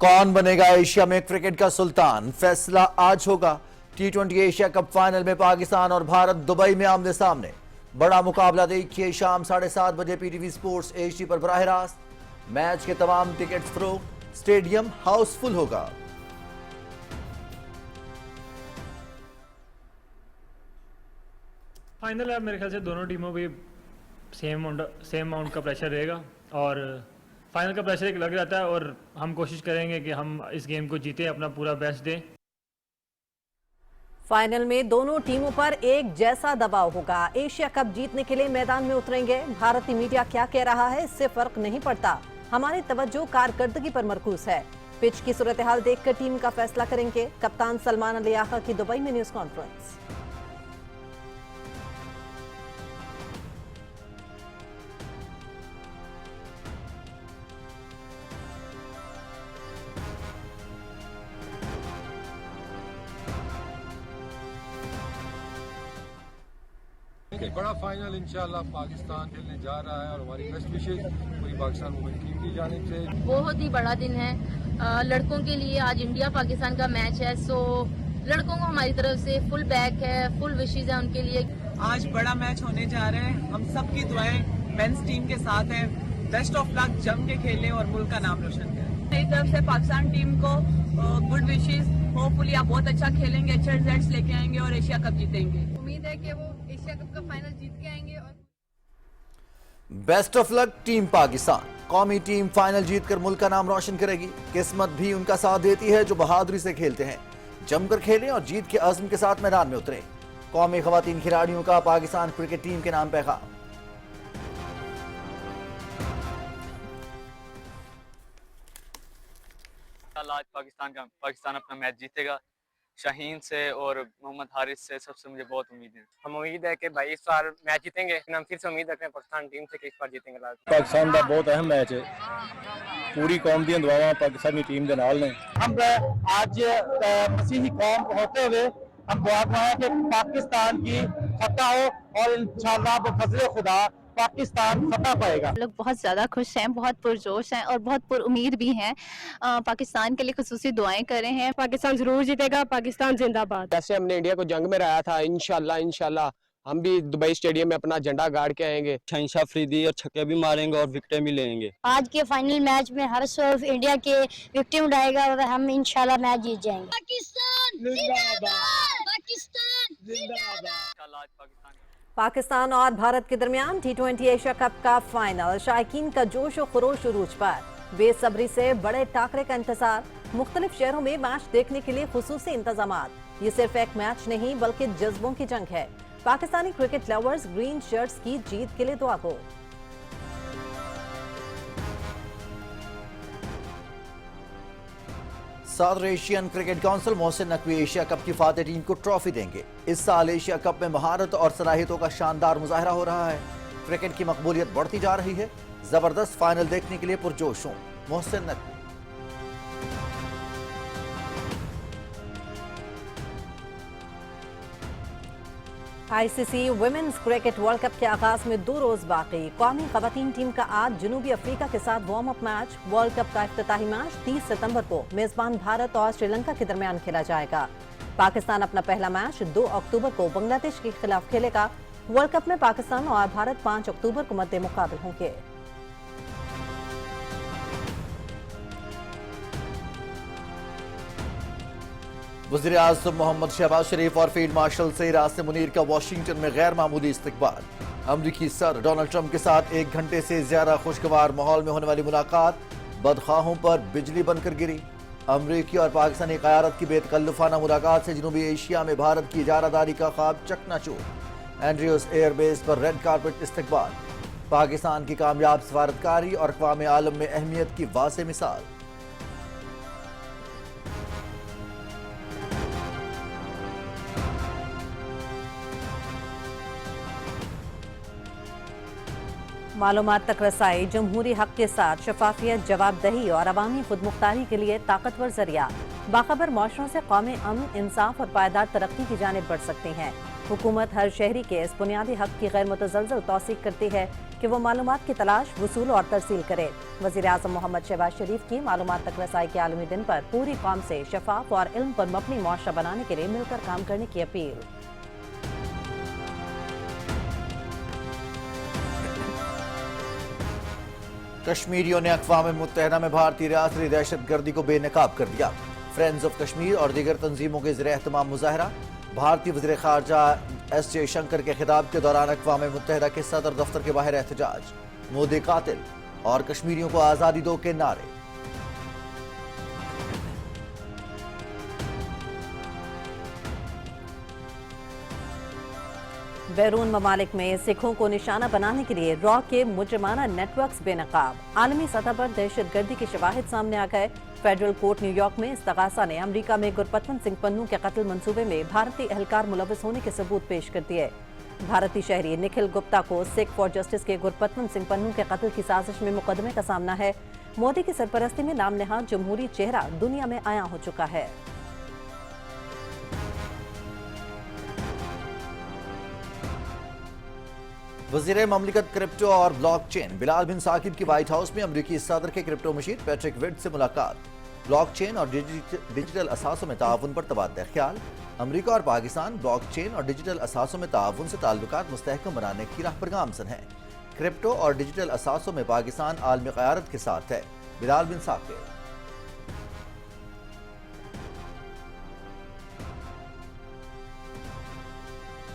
कौन बनेगा एशिया में क्रिकेट का सुल्तान, फैसला आज होगा। टी20 एशिया कप फाइनल में पाकिस्तान और भारत दुबई में आमने सामने। बड़ा मुकाबला देखिए शाम 7:30 बजे पीटीवी स्पोर्ट्स एचडी पर बराह रास्त। मैच के तमाम टिकट्स फरोख्त, स्टेडियम हाउसफुल होगा। फाइनल है, मेरे ख्याल से दोनों टीमों भी सेम अमाउंट का प्रेशर रहेगा और फाइनल का प्रेशर एक लग रहता है और हम कोशिश करेंगे कि हम इस गेम को जीते, अपना पूरा बेस्ट दें। फाइनल में दोनों टीमों पर एक जैसा दबाव होगा। एशिया कप जीतने के लिए मैदान में उतरेंगे। भारतीय मीडिया क्या कह रहा है इससे फर्क नहीं पड़ता, हमारी तवज्जो कारकर्दगी पर मरकूज है। पिच की सूरत हाल देखकर टीम का फैसला करेंगे। कप्तान सलमान अली आका की दुबई में न्यूज कॉन्फ्रेंस। एक बड़ा फाइनल इंशाल्लाह पाकिस्तान खेलने जा रहा है और हमारी बेस्ट विशेष पूरी पाकिस्तान वुमेन टीम की जानिब से। बहुत ही बड़ा दिन है लड़कों के लिए। आज इंडिया पाकिस्तान का मैच है, सो लड़कों को हमारी तरफ से फुल बैक है, फुल विशेष है उनके लिए। आज बड़ा मैच होने जा रहे हैं, हम सब की दुआएं मेंस टीम के साथ हैं। बेस्ट ऑफ लक, जम के खेलें और मुल्क का नाम रोशन करें। मेरी तरफ से पाकिस्तान टीम को गुड विशेष। होपफुली आप बहुत अच्छा खेलेंगे, अच्छे रिजल्ट्स लेके आएंगे और एशिया कप जीतेंगे। उम्मीद है कि वो एशिया कप का फाइनल जीत के आएंगे। और best of luck team Pakistan. कौमी टीम फाइनल जीतकर मुल्क का नाम रोशन करेगी। किस्मत भी उनका साथ देती है जो बहादुरी से खेलते हैं। जमकर खेलें और जीत के अज़्म के साथ मैदान में उतरे। कौमी खवातीन खिलाड़ियों का पाकिस्तान क्रिकेट टीम के नाम पैगाम। आज पाकिस्तान अपना मैच जीतेगा। शाहीन से और मोहम्मद हारिस से सबसे मुझे बहुत उम्मीद है। हम उम्मीद है कि भाई इस बार मैच जीतेंगे। हम फिर से उम्मीद रखते हैं पाकिस्तान टीम से कि इस बार जीतेंगे। पाकिस्तान का बहुत अहम मैच है, पूरी कौम दी दुआवां पाकिस्तानी टीम के नाल ने। हम आज मसीही कौम होते हुए हम दुआ करें कि पाकिस्तान की फतह हो और इंशाअल्लाह बफज़ल खुदा पाकिस्तान फतह पाएगा। लोग बहुत ज़्यादा खुश हैं, बहुत पुरजोश हैं और बहुत पुरुमीद भी हैं। पाकिस्तान के लिए खुसूसी दुआएं कर रहे हैं। पाकिस्तान जरूर जीतेगा, पाकिस्तान जिंदाबाद। जैसे हमने इंडिया को जंग में रहा था, इंशाल्लाह हम भी दुबई स्टेडियम में अपना झंडा गाड़ के आएंगे। शाहिन अफरीदी और छक्के भी मारेंगे और विकेटें भी लेंगे। आज के फाइनल मैच में हर सिर्फ इंडिया के विकेट उड़ाएगा और हम इंशाल्लाह मैच जीत जाएंगे। पाकिस्तान जिंदाबाद, पाकिस्तान जिंदाबाद। पाकिस्तान और भारत के दरमियान टी20 एशिया कप का फाइनल। शायकीन का जोश और खरोश उरूज पर। बेसब्री से बड़े टाकरे का इंतजार। मुख्तलिफ शहरों में मैच देखने के लिए खुसूसी इंतजामात। ये सिर्फ एक मैच नहीं बल्कि जज्बों की जंग है। Pakistani cricket lovers green shirts की जीत के लिए दुआ गो। सदर Asian cricket council Mohsin Naqvi Asia cup की फातेह टीम को ट्रॉफी देंगे। इस साल एशिया कप में महारत और सलाहियतों का शानदार मुजाहरा हो रहा है। क्रिकेट की मकबूलियत बढ़ती जा रही है। जबरदस्त फाइनल देखने के लिए पुरजोश हूं, Mohsin Naqvi. ICC women's cricket world cup के आगाज में 2 रोज बाकी। कौमी खवातीन टीम का आज जनूबी अफ्रीका के साथ warm up match. World cup का इफ्तिताही मैच 30 सितंबर को मेजबान भारत और श्रीलंका के दरमियान खेला जाएगा। पाकिस्तान अपना पहला मैच 2 अक्टूबर को बांग्लादेश के खिलाफ खेलेगा। वर्ल्ड कप में पाकिस्तान और भारत 5 अक्टूबर को मद्दे मुकाबले होंगे। वज़ीर-ए-आज़म मोहम्मद शहबाज शरीफ और फील्ड मार्शल से रास्ते मुनीर का वाशिंगटन में गैर मामूली इस्तकबाल। अमरीकी सदर डोनाल्ड ट्रंप के साथ 1 घंटे से ज्यादा खुशगवार माहौल में होने वाली मुलाकात बदख्वाहों पर बिजली बनकर गिरी। अमरीकी और पाकिस्तानी क़यादत की बेतकल्लुफाना मुलाकात से जनूबी एशिया में भारत की इजारादारी का ख्वाब चकनाचूर। एंड्रयूज एयरबेस पर रेड कारपेट इस्तकबाल। पाकिस्तान की कामयाब सफारतकारी और अक़वाम आलम में अहमियत की वाज़ेह मिसाल। मालूमात तक रसाई जमहूरी हक के साथ शफाफियत, जवाबदही और अवामी खुदमुख्तारी के लिए ताकतवर जरिया। बाखबर माशरों से कौमी अमन, इंसाफ और पायदार तरक्की की जानिब बढ़ सकती हैं। हुकूमत हर शहरी के इस बुनियादी हक की गैर मुतज़लज़ल तौसीक करती है कि वो मालूमात की तलाश, वसूल और तरसील करे। वज़ीर-ए-आज़म मोहम्मद शहबाज शरीफ की मालूमात तक रसाई के आलमी दिन पर पूरी कौम से शफाफ और इल्म पर मबनी मुआशरा बनाने के लिए मिलकर काम करने की अपील। कश्मीरियों ने अक़वाम मुत्तहिदा में भारतीय रियासती दहशतगर्दी को बेनकाब कर दिया। फ्रेंड्स ऑफ कश्मीर और दीगर तंजीमों के ज़रिए एहतमाम मुजाहरा। भारतीय वज़ीर ख़ारजा एस जयशंकर के खिताब के दौरान अक़वाम मुत्तहिदा के सदर दफ्तर के बाहर एहतजाज। मोदी कातिल और कश्मीरियों को आज़ादी दो के नारे। बैरून ममालिक में सिखों को निशाना बनाने के लिए रॉ के मुजरमाना नेटवर्क्स बेनकाब। आलमी सतह पर दहशतगर्दी के शवाहिद सामने आ गए। फेडरल कोर्ट न्यूयॉर्क में इस्तगासा ने अमरीका में गुरपतवंत सिंह पन्नू के कत्ल मंसूबे में भारतीय एहलकार मुलव्वस होने के सबूत पेश कर दिए। भारतीय शहरी निखिल गुप्ता को सिख फॉर जस्टिस के गुरपतवंत सिंह पन्नू के कत्ल की साजिश में मुकदमे का सामना है। मोदी की सरपरस्ती में नाम नहाद जमहूरी चेहरा दुनिया में आया हो चुका है। वज़ीर ममलिकत क्रिप्टो और ब्लॉकचेन बिलाल बिन साकिब की व्हाइट हाउस में अमरीकी सदर के क्रिप्टो मशीर पैट्रिक विड से मुलाकात। ब्लॉकचेन और डिजिटल असासों में ताउन पर तबादला ख्याल। अमरीका और पाकिस्तान ब्लॉकचेन और डिजिटल असासों में ताउन से ताल्लुकात मुस्तहकम बनाने की राह पर गामजन है। क्रिप्टो और डिजिटल असासों में पाकिस्तान आलमी क़यादत के साथ है। बिलाल बिन साकिब।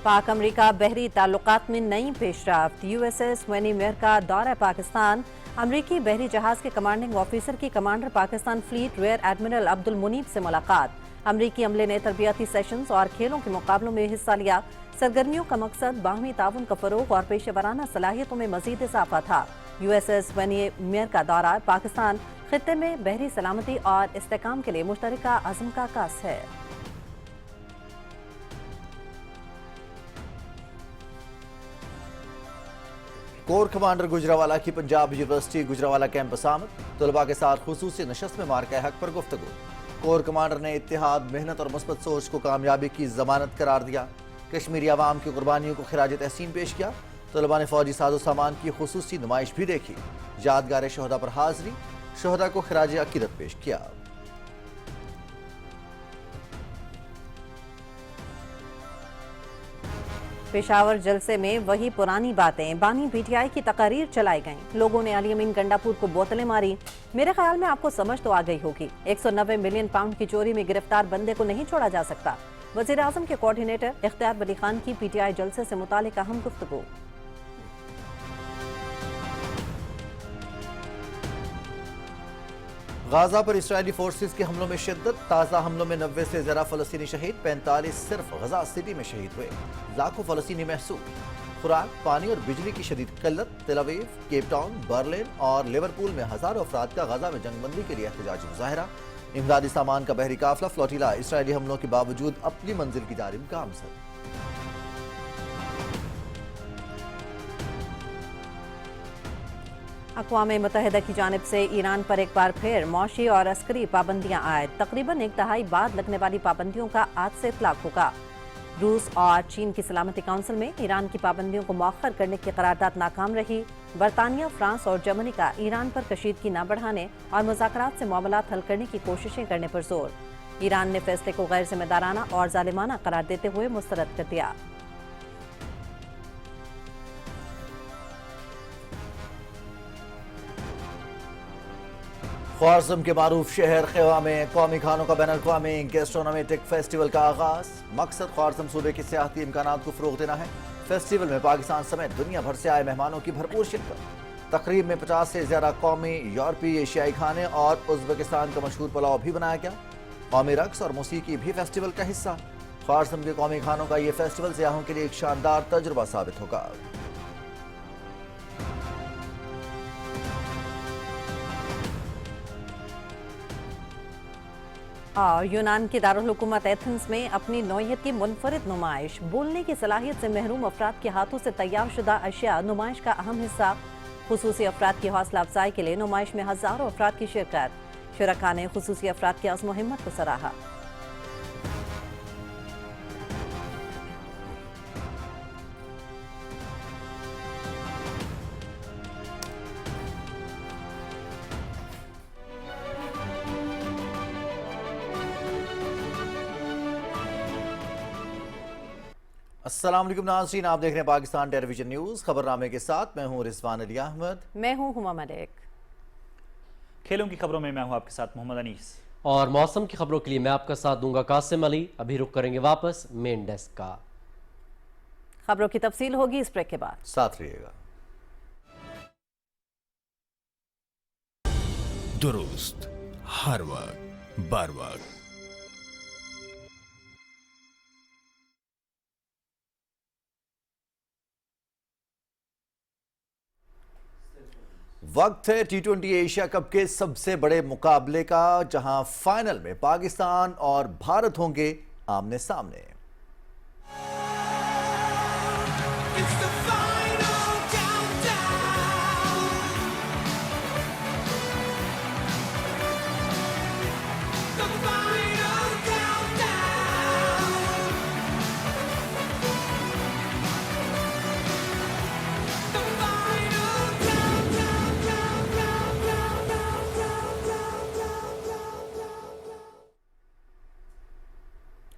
पाक अमरीका बहरी ताल्लुकात में नई पेशरफ्त। USS वेनी मेयर का दौरा पाकिस्तान। अमरीकी बहरी जहाज के कमांडिंग ऑफिसर की commander Pakistan fleet rear admiral Abdul Muneeb से मुलाकात। अमरीकी अमले ने तरबियती सेशंस और खेलों के मुकाबलों में हिस्सा लिया। सरगर्मियों का मकसद बाहमी ताउन का फरोग और पेशेवराना सलाहियतों में मजीद इजाफा था। USS वेनी मेयर का दौरा पाकिस्तान खित्ते में बहरी सलामती और इस्तेकाम के लिए मुश्तरका अज़्म का आगाज़ है। कोर कमांडर गुजरावाला की पंजाब यूनिवर्सिटी गुजरावाला कैंपस आमद। तलबा के साथ खुसूसी नशस्त में मार्का हक पर गुफ्तगू। कोर कमांडर ने इत्तेहाद, मेहनत और मुस्बत सोच को कामयाबी की जमानत करार दिया। कश्मीरी अवाम की कुर्बानियों को खिराज तहसीन पेश किया। तलबा ने फौजी साजो सामान की खुसूसी नुमाइश भी देखी। यादगार शहदा पर हाजिरी, शहदा को खिराज अकीदत पेश किया। पेशावर जलसे में वही पुरानी बातें। बानी PTI की तकारीर चलाई गईं। लोगों ने अली अमीन गंडापुर को बोतलें मारी। मेरे ख्याल में आपको समझ तो आ गई होगी, 190 मिलियन पाउंड की चोरी में गिरफ्तार बंदे को नहीं छोड़ा जा सकता। वज़ीर आज़म के कोऑर्डिनेटर इख्तियार वली खान की PTI जलसे से मुतालिक अहम गुफ्तगू। गाजा पर इस्राएली फोर्सेस के हमलों में शिद्दत। ताज़ा हमलों में 90 से ज़्यादा फ़लस्तीनी शहीद, 45 सिर्फ गजा सिटी में शहीद हुए। लाखों फ़लस्तीनी महसूस। खुराक, पानी और बिजली की शदीद किल्लत। तेल अवीव, केप टाउन, बर्लिन और लिवरपूल में हज़ारों अफराद का गाजा में जंगबंदी के लिए एहतजाजी मुजाहरा। इमदादी सामान का बहरी काफिला फ्लोटिला इस्राएली हमलों के बावजूद अपनी मंजिल की जानिब गामजन। अक़वाम मुत्तहिदा की जानिब से ईरान पर एक बार फिर मौशी और अस्करी पाबंदियां आए। तकरीबन एक दहाई बाद लगने वाली पाबंदियों का आज से इतलाक होगा। रूस और चीन की सलामती काउंसिल में ईरान की पाबंदियों को मौखर करने की करारदाद नाकाम रही। बरतानिया, फ्रांस और जर्मनी का ईरान पर कशीदगी न बढ़ाने और मुज़ाकरात से मामलात हल करने की कोशिशें करने पर जोर। ईरान ने फैसले को गैर जिम्मेदाराना और जालिमाना करार देते हुए मुस्तरद कर दिया। ख्वारिज़म के मारूफ शहर खेवा में कौमी खानों का बैनुल-अक़वामी गैस्ट्रोनोमेटिक फेस्टिवल का आगाज। मकसद ख्वारिज़म सूबे के सियाहती इम्कानात को फ़रोग़ देना है। फेस्टिवल में पाकिस्तान समेत दुनिया भर से आए मेहमानों की भरपूर शिरकत। तकरीब में 50 से ज़्यादा कौमी, यूरोपीय, एशियाई खाने और उज़्बेकिस्तान का मशहूर पुलाव भी बनाया गया। कौमी रक्स और मौसीकी भी फेस्टिवल का हिस्सा। ख्वारिज़म के कौमी खानों का ये फेस्टिवल सियाहों के लिए एक शानदार तजुर्बा साबित होगा। और यूनान की दारुल हुकूमत एथेंस में अपनी नौयत की मुनफरिद नुमाइश। बोलने की सलाहियत से महरूम अफराद के हाथों से तैयार शुदा अशिया नुमाइश का अहम हिस्सा। खुसूसी अफराद की हौसला अफजाई के लिए नुमाइश में हज़ारों अफराद की शिरकत। शुरका ने खुसूसी अफराद की अज़्म व हिम्मत को सराहा। अस्सलाम वालेकुम नाज़रीन, आप देख रहे हैं पाकिस्तान टेलीविजन न्यूज़। खबरनामे के साथ मैं हूं रिजवान अली अहमद। मैं हूं हुमा मलिक। खेलों की खबरों में मैं हूं आपके साथ मोहम्मद अनीस। और मौसम की खबरों के लिए मैं आपका साथ दूंगा कासिम अली। अभी रुक करेंगे वापस मेन डेस्क का। खबरों की तफसील होगी इस ब्रेक के बाद, साथ रहिएगा। दुरुस्त हर वक्त बर वक्त। वक्त है T20 एशिया कप के सबसे बड़े मुकाबले का, जहां फाइनल में पाकिस्तान और भारत होंगे आमने सामने।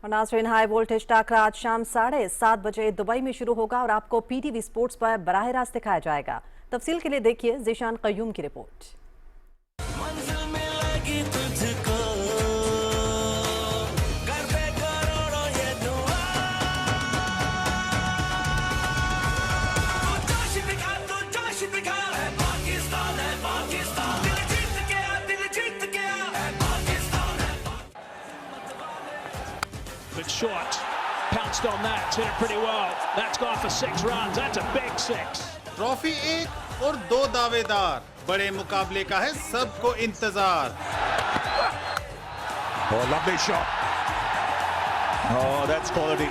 और नाज़रीन, हाई वोल्टेज टाकरा आज शाम 7:30 बजे दुबई में शुरू होगा और आपको PTV स्पोर्ट्स पर बराह रास्त दिखाया जाएगा। तफसील के लिए देखिए ज़ीशान क़य्यूम की report. Good shot, pounced on that, hit it pretty well. That's gone for 6 runs. That's a big 6. Trophy एक और 2 दावेदार, बड़े मुकाबले का है सबको इंतजार। Oh, lovely shot. Oh, that's quality.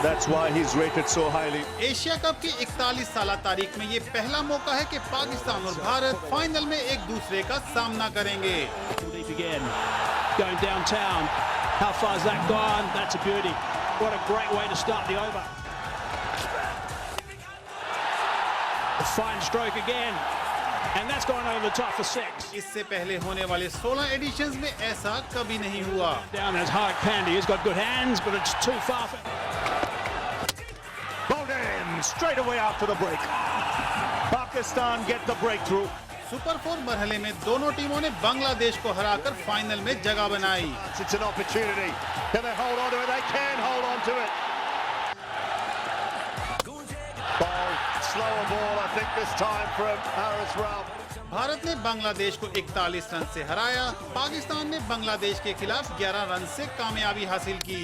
That's why he's rated so highly. Asia cup की 41 साल तारीख में ये पहला मौका है कि पाकिस्तान और भारत फाइनल में एक दूसरे का सामना करेंगे। Again, going downtown. How far has that gone? That's a beauty. What a great way to start the over. A fine stroke again. And that's gone over the top for 6. इससे पहले होने वाले 16 एडिशंस में ऐसा कभी नहीं हुआ। Down as Hark Pandy. He's got good hands, but it's too far for... Bowled in straight away after the break. Pakistan get the breakthrough. Super 4 मरहले में दोनों टीमों ने बांग्लादेश को हराकर फाइनल में जगह बनाई। It's an opportunity. Can they hold on to it? They can hold on to it. Ball, slower ball, I think this time from Haris Rauf. Bharat ने बांग्लादेश को 41 रन से हराया। पाकिस्तान ने बांग्लादेश के खिलाफ 11 रन से कामयाबी हासिल की।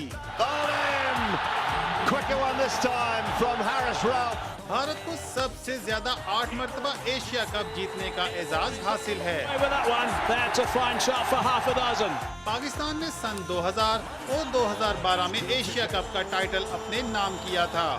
Quicker one this time from Haris Rauf. Bharat को सबसे ज्यादा 8 मरतबा एशिया कप जीतने का एजाज हासिल है। पाकिस्तान ने सन 2000 और 2012 में एशिया कप का टाइटल अपने नाम किया था।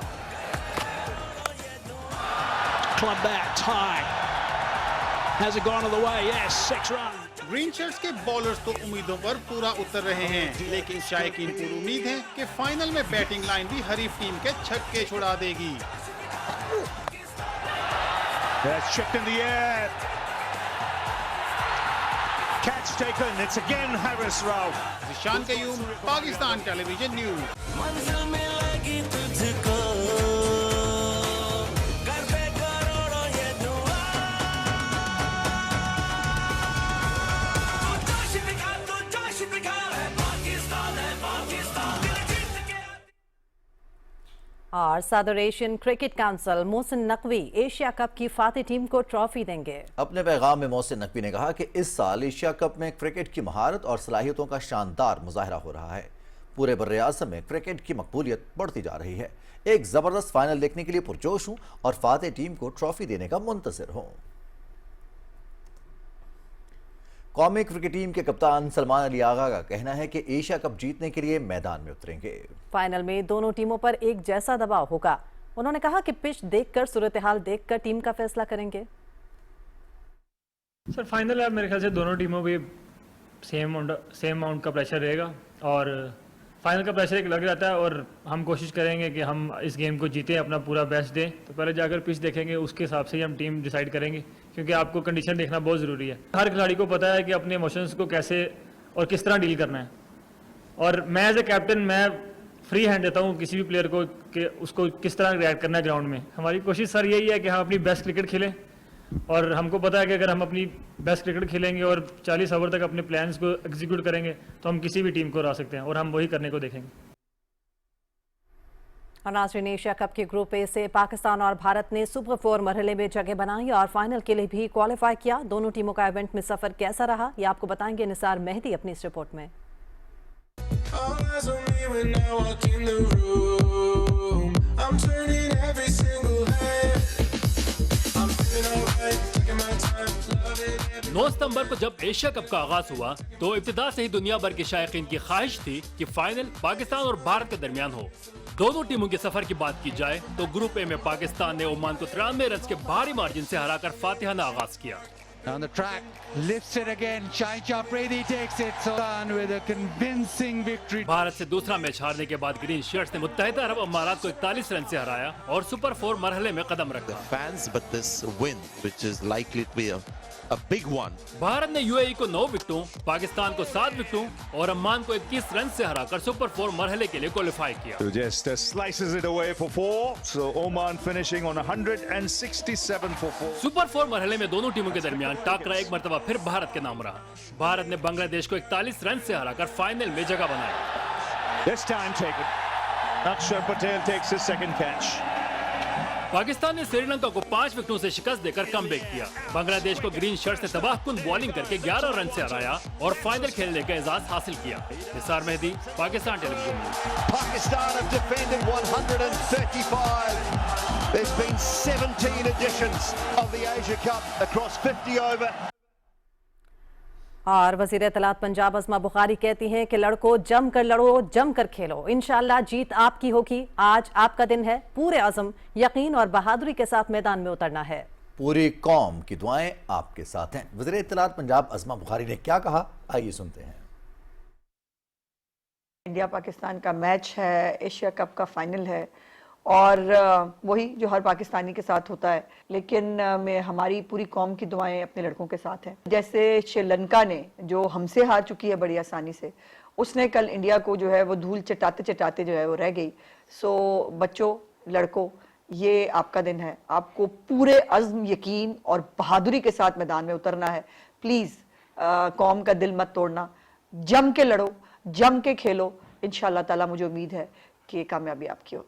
ग्रीन शर्ट्स के बॉलर्स तो उम्मीदों पर पूरा उतर रहे हैं, लेकिन शायकीन पूरी उम्मीद है कि फाइनल में बैटिंग लाइन भी हरीफ टीम के छक्के छुड़ा देगी। That's chipped in the air. Catch taken. It's again Haris Rauf. Zeeshan Qayyum, Pakistan television news. और सदर Asian cricket council Mohsin Naqvi Asia cup की फातेह टीम को ट्रॉफी देंगे। अपने पैगाम में मोहसिन नकवी ने कहा कि इस साल एशिया कप में क्रिकेट की महारत और सलाहियतों का शानदार मुजाहरा हो रहा है। पूरे बर्रे-ए-आज़म में क्रिकेट की मकबूलियत बढ़ती जा रही है। एक जबरदस्त फाइनल देखने के लिए पुरजोश हूं और फातेह टीम को ट्रॉफी देने का मुंतज़िर हूं। कौमी क्रिकेट टीम के कप्तान सलमान अली आगा का कहना है कि एशिया कप जीतने के लिए मैदान में उतरेंगे। फाइनल में दोनों टीमों पर एक जैसा दबाव होगा। उन्होंने कहा कि पिच देखकर, सूरत हाल देखकर टीम का फैसला करेंगे। सर फाइनल है, मेरे ख्याल से दोनों टीमों पे सेम अमाउंट का प्रेशर रहेगा और फाइनल का प्रेशर एक लग रहता है और हम कोशिश करेंगे कि हम इस गेम को जीतें, अपना पूरा बेस्ट दें। तो पहले जाकर पिच देखेंगे, उसके हिसाब से ही हम टीम डिसाइड करेंगे, क्योंकि आपको कंडीशन देखना बहुत ज़रूरी है। हर खिलाड़ी को पता है कि अपने इमोशंस को कैसे और किस तरह डील करना है। और मैं एज ए कैप्टन मैं फ्री हैंड देता हूँ किसी भी प्लेयर को कि उसको किस तरह रिएक्ट करना है ग्राउंड में। हमारी कोशिश सर यही है कि हम अपनी बेस्ट क्रिकेट खेलें, और हमको पता है कि अगर हम अपनी बेस्ट क्रिकेट खेलेंगे और 40 ओवर तक अपने प्लान्स को एग्जीक्यूट करेंगे तो हम किसी भी टीम को हरा सकते हैं, और हम वही करने को देखेंगे। और नाज़रीन, एशिया कप के ग्रुप ए से पाकिस्तान और भारत ने सुपर 4 मरहले में जगह बनाई और फाइनल के लिए भी क्वालिफाई किया। दोनों टीमों का इवेंट में सफर कैसा रहा, ये आपको बताएंगे निसार मेहदी अपनी इस रिपोर्ट में। नौ सितंबर को जब एशिया कप का आगाज हुआ तो इब्तिदा से ही दुनिया भर के शायकीन की ख्वाहिश थी कि फाइनल पाकिस्तान और भारत के दरमियान हो। दोनों टीमों के सफर की बात की जाए तो ग्रुप ए में पाकिस्तान ने ओमान को 93 रन के भारी मार्जिन से हराकर फातिहाना आगाज किया। On the track, lifts it again. Shaheen Shah Afridi takes it. Sudan with a convincing victory. Bharat से दूसरा मैच हारने के बाद ग्रीन शर्ट्स ने मुत्तहिदा अरब अमारात को 41 रन से हराया और सुपर 4 मरहले में कदम रखा। Fans, but this win, which is likely to be a big one. Bharat ने यूएई को 9 विकेटों, पाकिस्तान को 7 विकेटों और अम्मान को 21 रन से हराकर सुपर 4 मरहले के लिए क्वालिफाई किया। So just slices it away for 4. So Oman finishing on 167 for 4. Super 4 मरहले में दोनों टीमों के दरमियान टाकरा एक मरतबा फिर भारत के नाम रहा। भारत ने बांग्लादेश को 41 रन से हराकर फाइनल में जगह बनाई। This time taken. Akshar Patel takes his second catch. Pakistan ने श्रीलंका को 5 विकेटों से शिकस्त देकर कमबैक किया। बांग्लादेश को ग्रीन शर्ट्स ने तबाहकुन बॉलिंग करके 11 रन से हराया और फाइनल खेलने का एजाज हासिल किया। Nisar Mehdi, Pakistan television news. Pakistan have defended 135. There's been 17 editions of the Asia Cup across 50 over. और वज़ीर इत्तलात पंजाब अज़मा बुखारी कहती हैं कि लड़कों जम कर लड़ो, जम कर खेलो, इंशाअल्लाह जीत आपकी होगी। आज आपका दिन है, पूरे अज़म, यकीन और बहादुरी के साथ मैदान में उतरना है। पूरी कौम की दुआएं आपके साथ हैं। वज़ीर इत्तलात पंजाब अज़मा बुखारी ने क्या कहा, आइए सुनते हैं। इंडिया पाकिस्तान का मैच है, एशिया कप का फाइनल है और वही जो हर पाकिस्तानी के साथ होता है, लेकिन में हमारी पूरी कौम की दुआएं अपने लड़कों के साथ हैं। जैसे श्रीलंका ने जो हमसे हार चुकी है बड़ी आसानी से, उसने कल इंडिया को जो है वो धूल चटाते चटाते जो है वो रह गई। सो बच्चों, लड़कों, ये आपका दिन है, आपको पूरे अज़्म, यकीन और बहादुरी के साथ मैदान में उतरना है। प्लीज़ कौम का दिल मत तोड़ना, जम के लड़ो, जम के खेलो। इंशाअल्लाह ताला मुझे उम्मीद है कि कामयाबी आपकी हो।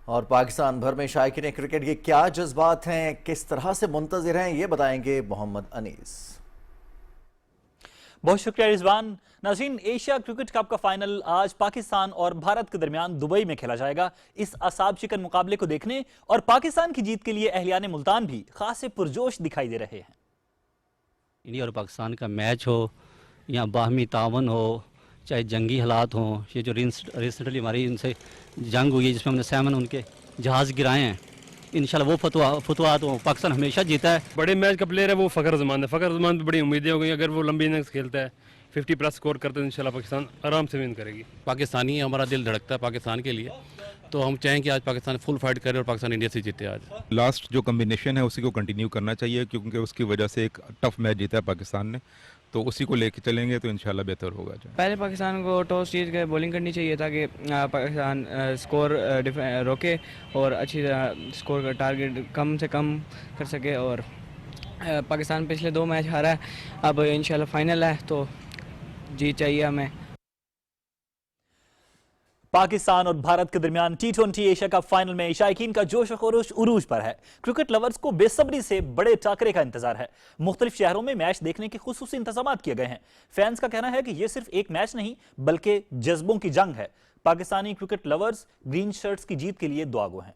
और पाकिस्तान भर में शायकीन क्रिकेट के क्या जज्बात हैं, किस तरह से मुंतज़िर हैं, ये बताएंगे मोहम्मद अनीस। बहुत शुक्रिया रिजवान। नाज़रीन, एशिया क्रिकेट कप का फाइनल आज पाकिस्तान और भारत के दरमियान दुबई में खेला जाएगा। इस असाब शिकन मुकाबले को देखने और पाकिस्तान की जीत के लिए अहलियान मुल्तान भी खासे पुरजोश दिखाई दे रहे हैं। इंडिया और पाकिस्तान का मैच हो या बाहमी तावन हो, चाहे जंगी हालात हों, ये जो रिसेंटली हमारी इनसे जंग हुई है जिसमें हमने 7 उनके जहाज़ गिराए हैं, इंशाल्लाह वो फतवा तो पाकिस्तान हमेशा जीता है। बड़े मैच का प्लेयर है वो फ़खर ज़मान है। फ़खर ज़मान पर बड़ी उम्मीदें हो गई, अगर वो लंबी इनिंग्स खेलता है, 50+ स्कोर करता है, इंशाल्लाह पाकिस्तान आराम से विन करेगी। पाकिस्तानी हमारा दिल धड़कता है पाकिस्तान के लिए, तो हम चाहें कि आज पाकिस्तान फुल फाइट करे और पाकिस्तान इंडिया से जीते। आज लास्ट जो कम्बिनेशन है उसी को कंटिन्यू करना चाहिए, क्योंकि उसकी वजह से एक टफ मैच जीता है पाकिस्तान ने, तो उसी को लेके चलेंगे तो इंशाल्लाह बेहतर होगा। पहले पाकिस्तान को टॉस जीत के बॉलिंग करनी चाहिए ताकि पाकिस्तान स्कोर रोके और अच्छी तरह स्कोर का टारगेट कम से कम कर सके। और पाकिस्तान पिछले 2 मैच हारा है, अब इंशाल्लाह फाइनल है तो जीत चाहिए हमें। पाकिस्तान और भारत के दरमियान T20 एशिया कप फाइनल में शायकीन का जोश और खरोश उरूज पर है। क्रिकेट लवर्स को बेसब्री से बड़े टाकरे का इंतजार है। मुख्तलिफ शहरों में मैच देखने के खुसूसी इंतजामात किए गए हैं। फैंस का कहना है कि यह सिर्फ एक मैच नहीं बल्कि जज्बों की जंग है। Pakistani cricket lovers green shirts की जीत के लिए दुआगो हैं।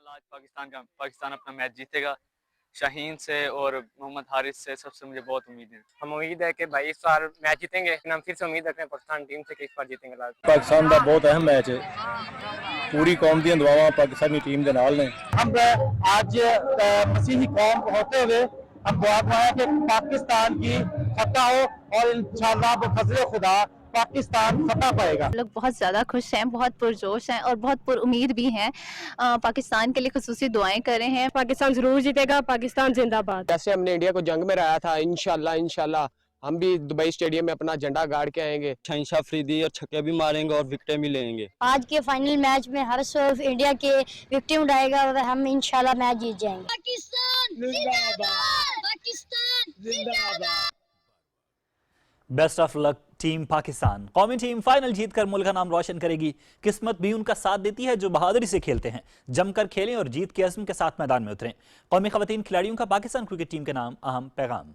आज पाकिस्तान अपना मैच जीतेगा। शाहीन से और मोहम्मद हारिस से सबसे मुझे बहुत उम्मीद है। हम उम्मीद है कि भाई इस बार मैच जीतेंगे, लेकिन हम फिर से उम्मीद रखते हैं पाकिस्तान टीम से कि इस बार जीतेंगे। पाकिस्तान का बहुत अहम मैच है, पूरी कौम दी दुआवां पाकिस्तानी टीम के नाल ने। हम आज मसीही कौम होते हुए हम दुआ है कि पाकिस्तान की फतह हो और इंशाअल्लाह बफज़ल खुदा पाकिस्तान फतह पाएगा। लोग बहुत ज्यादा खुश हैं, बहुत पुरजोश हैं और बहुत पुरुमीद भी हैं। पाकिस्तान के लिए खुसूसी दुआएं कर रहे हैं। पाकिस्तान जरूर जीतेगा, पाकिस्तान जिंदाबाद। जैसे हमने इंडिया को जंग में रहा था, इंशाल्लाह हम भी दुबई स्टेडियम में अपना झंडा गाड़ के आएंगे। शहंशाह अफरीदी और छक्के भी मारेंगे और विकेटें भी लेंगे। आज के फाइनल मैच में हर सिर्फ इंडिया के विकेट उड़ाएगा और हम इंशाल्लाह मैच जीत जाएंगे। पाकिस्तान जिंदाबाद, पाकिस्तान जिंदाबाद। Best of luck team Pakistan. कौमी टीम फाइनल जीतकर मुल्क का नाम रोशन करेगी। किस्मत भी उनका साथ देती है जो बहादुरी से खेलते हैं। जमकर खेलें और जीत के अज़्म के साथ मैदान में उतरें। कौमी खवातीन खिलाड़ियों का पाकिस्तान क्रिकेट टीम के नाम अहम पैगाम।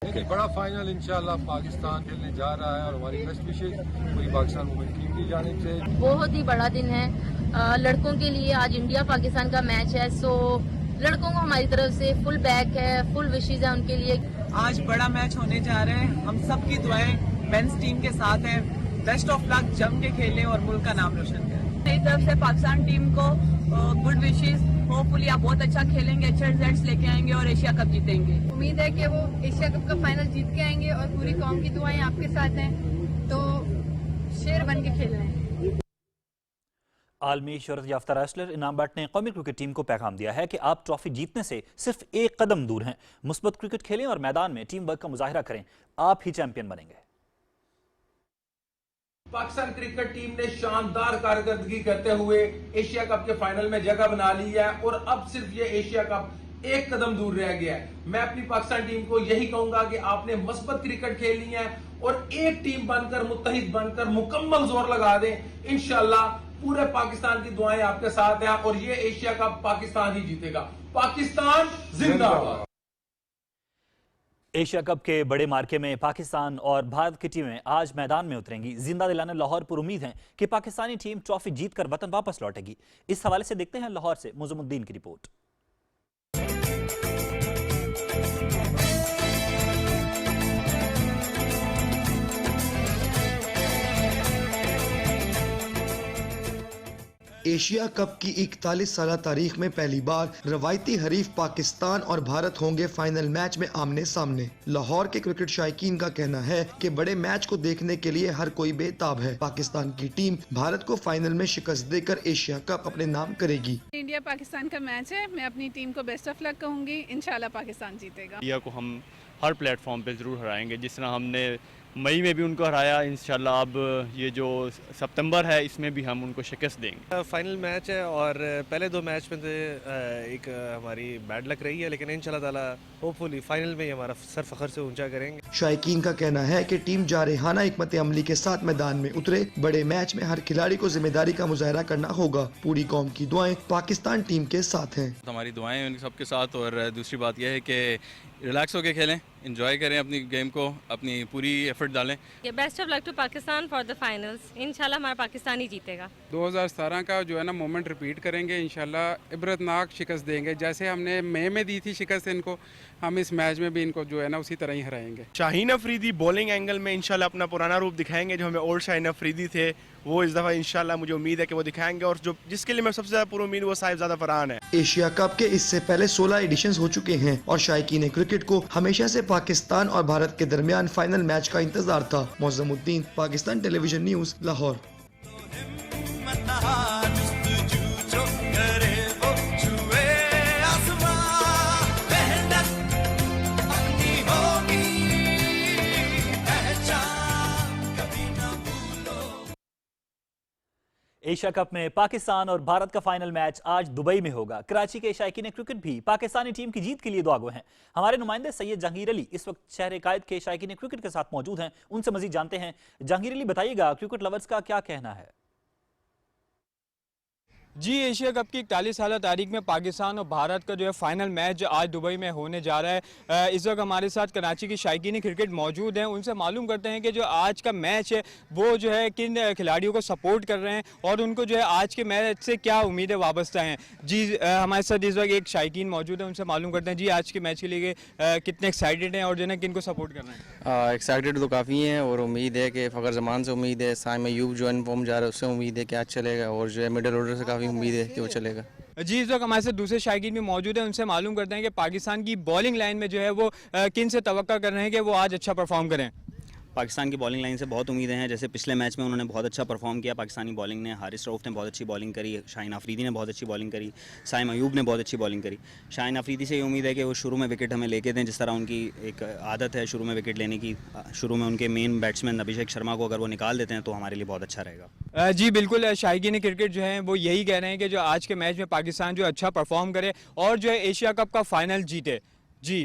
एक बड़ा फाइनल इंशाल्लाह पाकिस्तान खेलने जा रहा है और हमारी बेस्ट विशेस पूरी पाकिस्तान वुमेन टीम की जानिब से। बहुत ही बड़ा दिन है लड़कों के लिए। आज इंडिया पाकिस्तान का मैच है, सो लड़कों को हमारी तरफ से फुल बैक है, फुल विशेस है उनके लिए। आज बड़ा मैच होने जा रहे हैं, हम सब की दुआएं मेंस टीम के साथ हैं। बेस्ट ऑफ लक, जम के खेलें और मुल्क का नाम रोशन करें। मेरी तरफ से पाकिस्तान टीम को गुड विशेस। होपफुली आप बहुत अच्छा खेलेंगे, अच्छे रिजल्ट्स लेके आएंगे और एशिया कप जीतेंगे। उम्मीद है कि वो एशिया कप का फाइनल जीत के आएंगे और पूरी कौम की दुआएं आपके साथ हैं, तो शेर बन के खेल रहे हैं। आलमी शोहरत याफ्ता रेसलर इनाम भट्ट ने कौमी क्रिकेट टीम को पैगाम दिया है कि आप ट्रॉफी जीतने से सिर्फ एक कदम दूर हैं। मुस्बत क्रिकेट खेलें और मैदान में टीम वर्क का मुजाहिरा करें, आप ही चैंपियन बनेंगे। पाकिस्तान क्रिकेट टीम ने शानदार कारकर्दगी करते हुए एशिया कप के फाइनल में जगह बना ली है और अब सिर्फ ये एशिया कप एक कदम दूर रह गया है। मैं अपनी पाकिस्तान टीम को यही कहूंगा कि आपने मस्बत क्रिकेट खेलनी है और एक टीम बनकर, मुत्तहिद बनकर मुकम्मल जोर लगा दें। इंशाल्लाह पूरे पाकिस्तान की दुआएं आपके साथ हैं और ये एशिया कप पाकिस्तान ही जीतेगा। पाकिस्तान जिंदाबाद। एशिया कप के बड़े मार्के में पाकिस्तान और भारत की टीमें आज मैदान में उतरेंगी। जिंदा दिलाने लाहौर पर उम्मीद है कि पाकिस्तानी टीम ट्रॉफी जीतकर वतन वापस लौटेगी। इस हवाले से देखते हैं लाहौर से मुज़मुद्दीन की रिपोर्ट। एशिया कप की 41 साल तारीख में पहली बार रवायती हरीफ पाकिस्तान और भारत होंगे फाइनल मैच में आमने सामने। लाहौर के क्रिकेट शायकीन का कहना है कि बड़े मैच को देखने के लिए हर कोई बेताब है। पाकिस्तान की टीम भारत को फाइनल में शिकस्त देकर एशिया कप अपने नाम करेगी। इंडिया पाकिस्तान का मैच है, मैं अपनी टीम को बेस्ट ऑफ लक कहूंगी। इंशाल्लाह पाकिस्तान जीतेगा। इंडिया को हम हर प्लेटफॉर्म पे ज़रूर हराएंगे, जिस तरह हमने मई में भी उनको हराया। इंशाल्लाह अब ये जो सितंबर है इसमें भी हम उनको शिकस्त देंगे। फाइनल मैच है और पहले दो मैच में एक हमारी बैड लक रही है, लेकिन इंशाल्लाह ताला होपफुली फाइनल में ही हमारा सर फखर से ऊंचा करेंगे। शायकीन का कहना है कि टीम जारहाना हिकमत अमली के साथ मैदान में उतरे। बड़े मैच में हर खिलाड़ी को जिम्मेदारी का मुजाहरा करना होगा। पूरी कौम की दुआएं पाकिस्तान टीम के साथ हैं। हमारी दुआएं उन सबके साथ और दूसरी बात यह है कि रिलैक्स होकर खेलें, एंजॉय करें अपनी गेम को, अपनी पूरी एफर्ट डालें। Best of luck to Pakistan for the finals. इंशाल्लाह हमारा पाकिस्तान ही जीतेगा। 2017 का जो है ना मोमेंट रिपीट करेंगे। इंशाल्लाह इबरतनाक शिकस्त देंगे। जैसे हमने मई में दी थी शिकस्त इनको, हम इस मैच में भी इनको जो है ना उसी तरह ही हराएंगे। शाहीन अफरीदी बॉलिंग एंगल में इंशाल्लाह अपना पुराना रूप दिखाएंगे। जो हमें ओल्ड शाहीन अफरीदी थे वो इस दफ़ा इंशाल्लाह मुझे उम्मीद है कि वो दिखाएंगे और जो जिसके लिए मैं सबसे ज़्यादा पुरुमीद वो साहिबजादा फरहान है। एशिया कप के इससे पहले 16 एडिशंस हो चुके हैं और शायकीन क्रिकेट को हमेशा से पाकिस्तान और भारत के दरमियान फाइनल मैच का इंतजार था। Muzamuddin, Pakistan television news, Lahore. Asia cup में पाकिस्तान और भारत का फाइनल मैच आज दुबई में होगा। कराची के शायकीन क्रिकेट भी पाकिस्तानी टीम की जीत के लिए दुआगो हैं। हमारे नुमाइंदे सैयद जहांगीर अली इस वक्त शहर कायद के शायकीन क्रिकेट के साथ मौजूद हैं, उनसे मजीद जानते हैं। जहांगीर अली, बताइएगा क्रिकेट लवर्स का क्या कहना है? जी, एशिया कप की 41 साल तारीख में पाकिस्तान और भारत का जो है फाइनल मैच आज दुबई में होने जा रहा है। इस वक्त हमारे साथ कराची की शायकीन क्रिकेट मौजूद हैं, उनसे मालूम करते हैं कि जो आज का मैच है वो जो है किन खिलाड़ियों को सपोर्ट कर रहे हैं और उनको जो है आज के मैच से क्या उम्मीदें वाबस्ता हैं। जी, हमारे साथ इस वक्त एक शायकीन मौजूद है, उनसे मालूम करते हैं जी आज के मैच के लिए कितने एक्साइटेड हैं और जो है किन को सपोर्ट कर रहे हैं। एक्साइटेड तो काफ़ी हैं और उम्मीद है कि फ़खर जमान से उम्मीद है, साइम अयूब जो इनफॉर्म जा रहा है उससे उम्मीद है कि आज चलेगा और जो है मिडिल ऑर्डर से काफ़ी उम्मीद है कि वो चलेगा। जी, इस वक्त हमारे साथ दूसरे शायकीन भी मौजूद हैं, उनसे मालूम करते हैं कि पाकिस्तान की बॉलिंग लाइन में जो है वो किन से तवक्का कर रहे हैं कि वो आज अच्छा परफॉर्म करें। पाकिस्तान की बॉलिंग लाइन से बहुत उम्मीदें हैं। जैसे पिछले मैच में उन्होंने बहुत अच्छा परफॉर्म किया पाकिस्तानी बॉलिंग ने। हारिस रऊफ ने बहुत अच्छी बॉलिंग करी, शाहीन अफरीदी ने बहुत अच्छी बॉलिंग करी, साइम अयूब ने बहुत अच्छी बॉलिंग करी। शाहीन अफरीदी से ये उम्मीद है कि वो शुरू में विकेट हमें लेके दें, जिस तरह उनकी एक आदत है शुरू में विकेट लेने की। शुरू में उनके मेन बैट्समैन अभिषेक शर्मा को अगर वो निकाल देते हैं तो हमारे लिए बहुत अच्छा रहेगा। जी बिल्कुल, शायकीन क्रिकेट जो है वो यही कह रहे हैं कि जो आज के मैच में पाकिस्तान जो अच्छा परफॉर्म करे और जो है एशिया कप का फाइनल जीते। जी,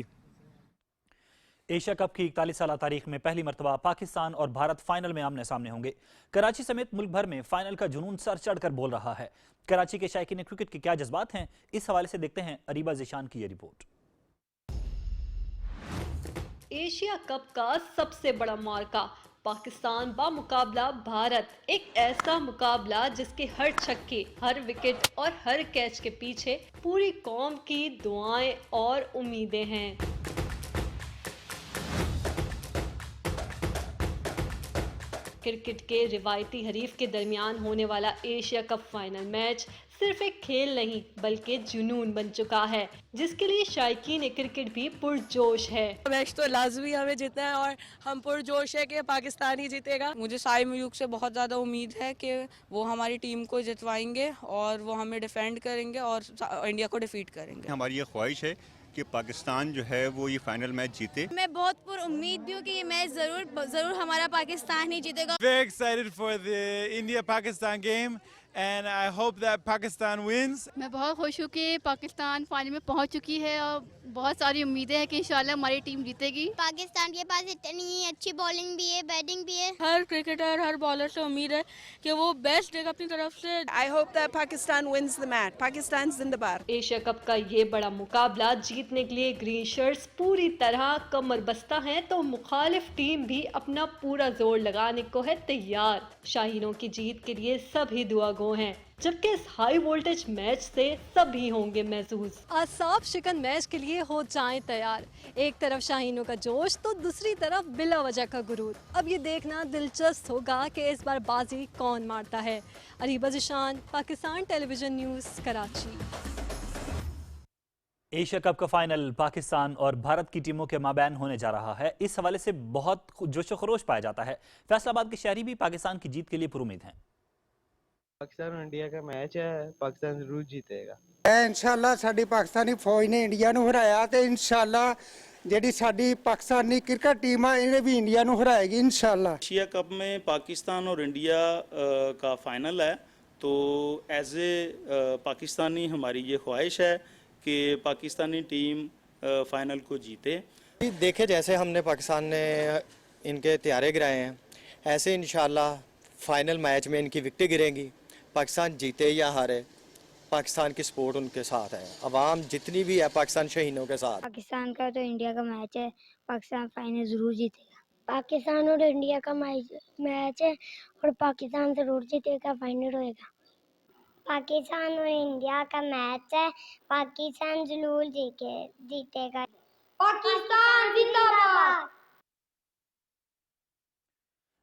एशिया कप की 41 साल तारीख में पहली मरतबा पाकिस्तान और भारत फाइनल में आमने सामने होंगे। कराची समेत मुल्क भर में फाइनल का जुनून सर चढ़कर बोल रहा है। कराची के शायकीन क्रिकेट के क्या जज्बात हैं, इस हवाले से देखते हैं अरीबा ज़ीशान की ये रिपोर्ट। एशिया कप का सबसे बड़ा मार्का पाकिस्तान बा मुकाबला भारत, एक ऐसा मुकाबला जिसके हर छक्के, हर विकेट और हर कैच के पीछे पूरी कौम की दुआएं और उम्मीदें हैं। क्रिकेट के रिवायती हरीफ के दरमियान होने वाला एशिया कप फाइनल मैच सिर्फ एक खेल नहीं बल्कि जुनून बन चुका है, जिसके लिए शायकीन क्रिकेट भी पुरजोश है। मैच तो लाजमी हमें जीतना है और हम पुरजोश है कि पाकिस्तान ही जीतेगा। मुझे साइम अयूब से बहुत ज़्यादा उम्मीद है कि वो हमारी टीम को जितवाएंगे और वो हमें डिफेंड करेंगे और इंडिया को डिफीट करेंगे। हमारी ये ख्वाहिश है कि पाकिस्तान जो है वो ये फाइनल मैच जीते। मैं बहुत पुरुम्मीद भी हूँ कि ये मैच जरूर हमारा पाकिस्तान ही जीतेगा। Very excited for the India-Pakistan game and I hope that Pakistan wins. मैं बहुत खुश हूँ कि पाकिस्तान फाइनल में पहुँच चुकी है और बहुत सारी उम्मीदें हैं कि इंशाल्लाह हमारी टीम जीतेगी। पाकिस्तान के पास इतनी अच्छी बॉलिंग भी है, बैटिंग भी है। हर क्रिकेटर, हर बॉलर से उम्मीद है कि वो बेस्ट देगा अपनी तरफ से। I hope that Pakistan wins the match. Pakistan जिंदाबाद। एशिया कप का ये बड़ा मुकाबला जीतने के लिए ग्रीन शर्ट्स पूरी तरह कमर बस्ता हैं, तो मुखालिफ टीम भी अपना पूरा जोर लगाने को है तैयार। शाहीनों की जीत के लिए सभी दुआ गो हैं, जबकि इस हाई वोल्टेज मैच से सभी होंगे महसूस। आसाब शिकन मैच के लिए हो जाएं तैयार। एक तरफ शाहीनों का जोश तो दूसरी तरफ बिला वजह का गुरूर। अब ये देखना दिलचस्प होगा कि इस बार बाजी कौन मारता है। Areeba Zeeshan, Pakistan television news, Karachi. Asia cup का फाइनल पाकिस्तान और भारत की टीमों के माबैन होने जा रहा है। इस हवाले से बहुत जोशो खरोश पाया जाता है। फैसलाबाद के शहरी भी पाकिस्तान की जीत के लिए पुरुमीद हैं। पाकिस्तान और इंडिया का मैच है, पाकिस्तान जरूर जीतेगा। इंशाल्लाह साडी पाकिस्तानी फौज ने इंडिया ਨੂੰ ਹਰਾਇਆ ਤੇ इंशाल्लाह ਜਿਹੜੀ ਸਾਡੀ ਪਾਕਿस्तानी क्रिकेट टीम है इन्हें भी इंडिया ਨੂੰ ਹਰਾਏਗੀ इंशाल्लाह। एशिया कप में पाकिस्तान और इंडिया का फाइनल है, तो एज ए पाकिस्तानी हमारी ये ख्वाहिश है कि पाकिस्तानी टीम फाइनल को जीते। देखे जैसे हमने पाकिस्तान ने इनके त्यारे गिराए हैं, ऐसे इंशाल्लाह फाइनल मैच में इनकी विकेटें गिरेंगी। पाकिस्तान जीते या हारे, पाकिस्तान की सपोर्ट उनके साथ है, अवाम जितनी भी है पाकिस्तान शहीनों के साथ। पाकिस्तान का तो इंडिया का मैच है, पाकिस्तान फाइनल जरूर जीतेगा। पाकिस्तान और इंडिया का मैच है और पाकिस्तान जरूर जीतेगा, फाइनल होएगा। पाकिस्तान और इंडिया का मैच है, पाकिस्तान जरूर जीतेगा। पाकिस्तान जिंदाबाद।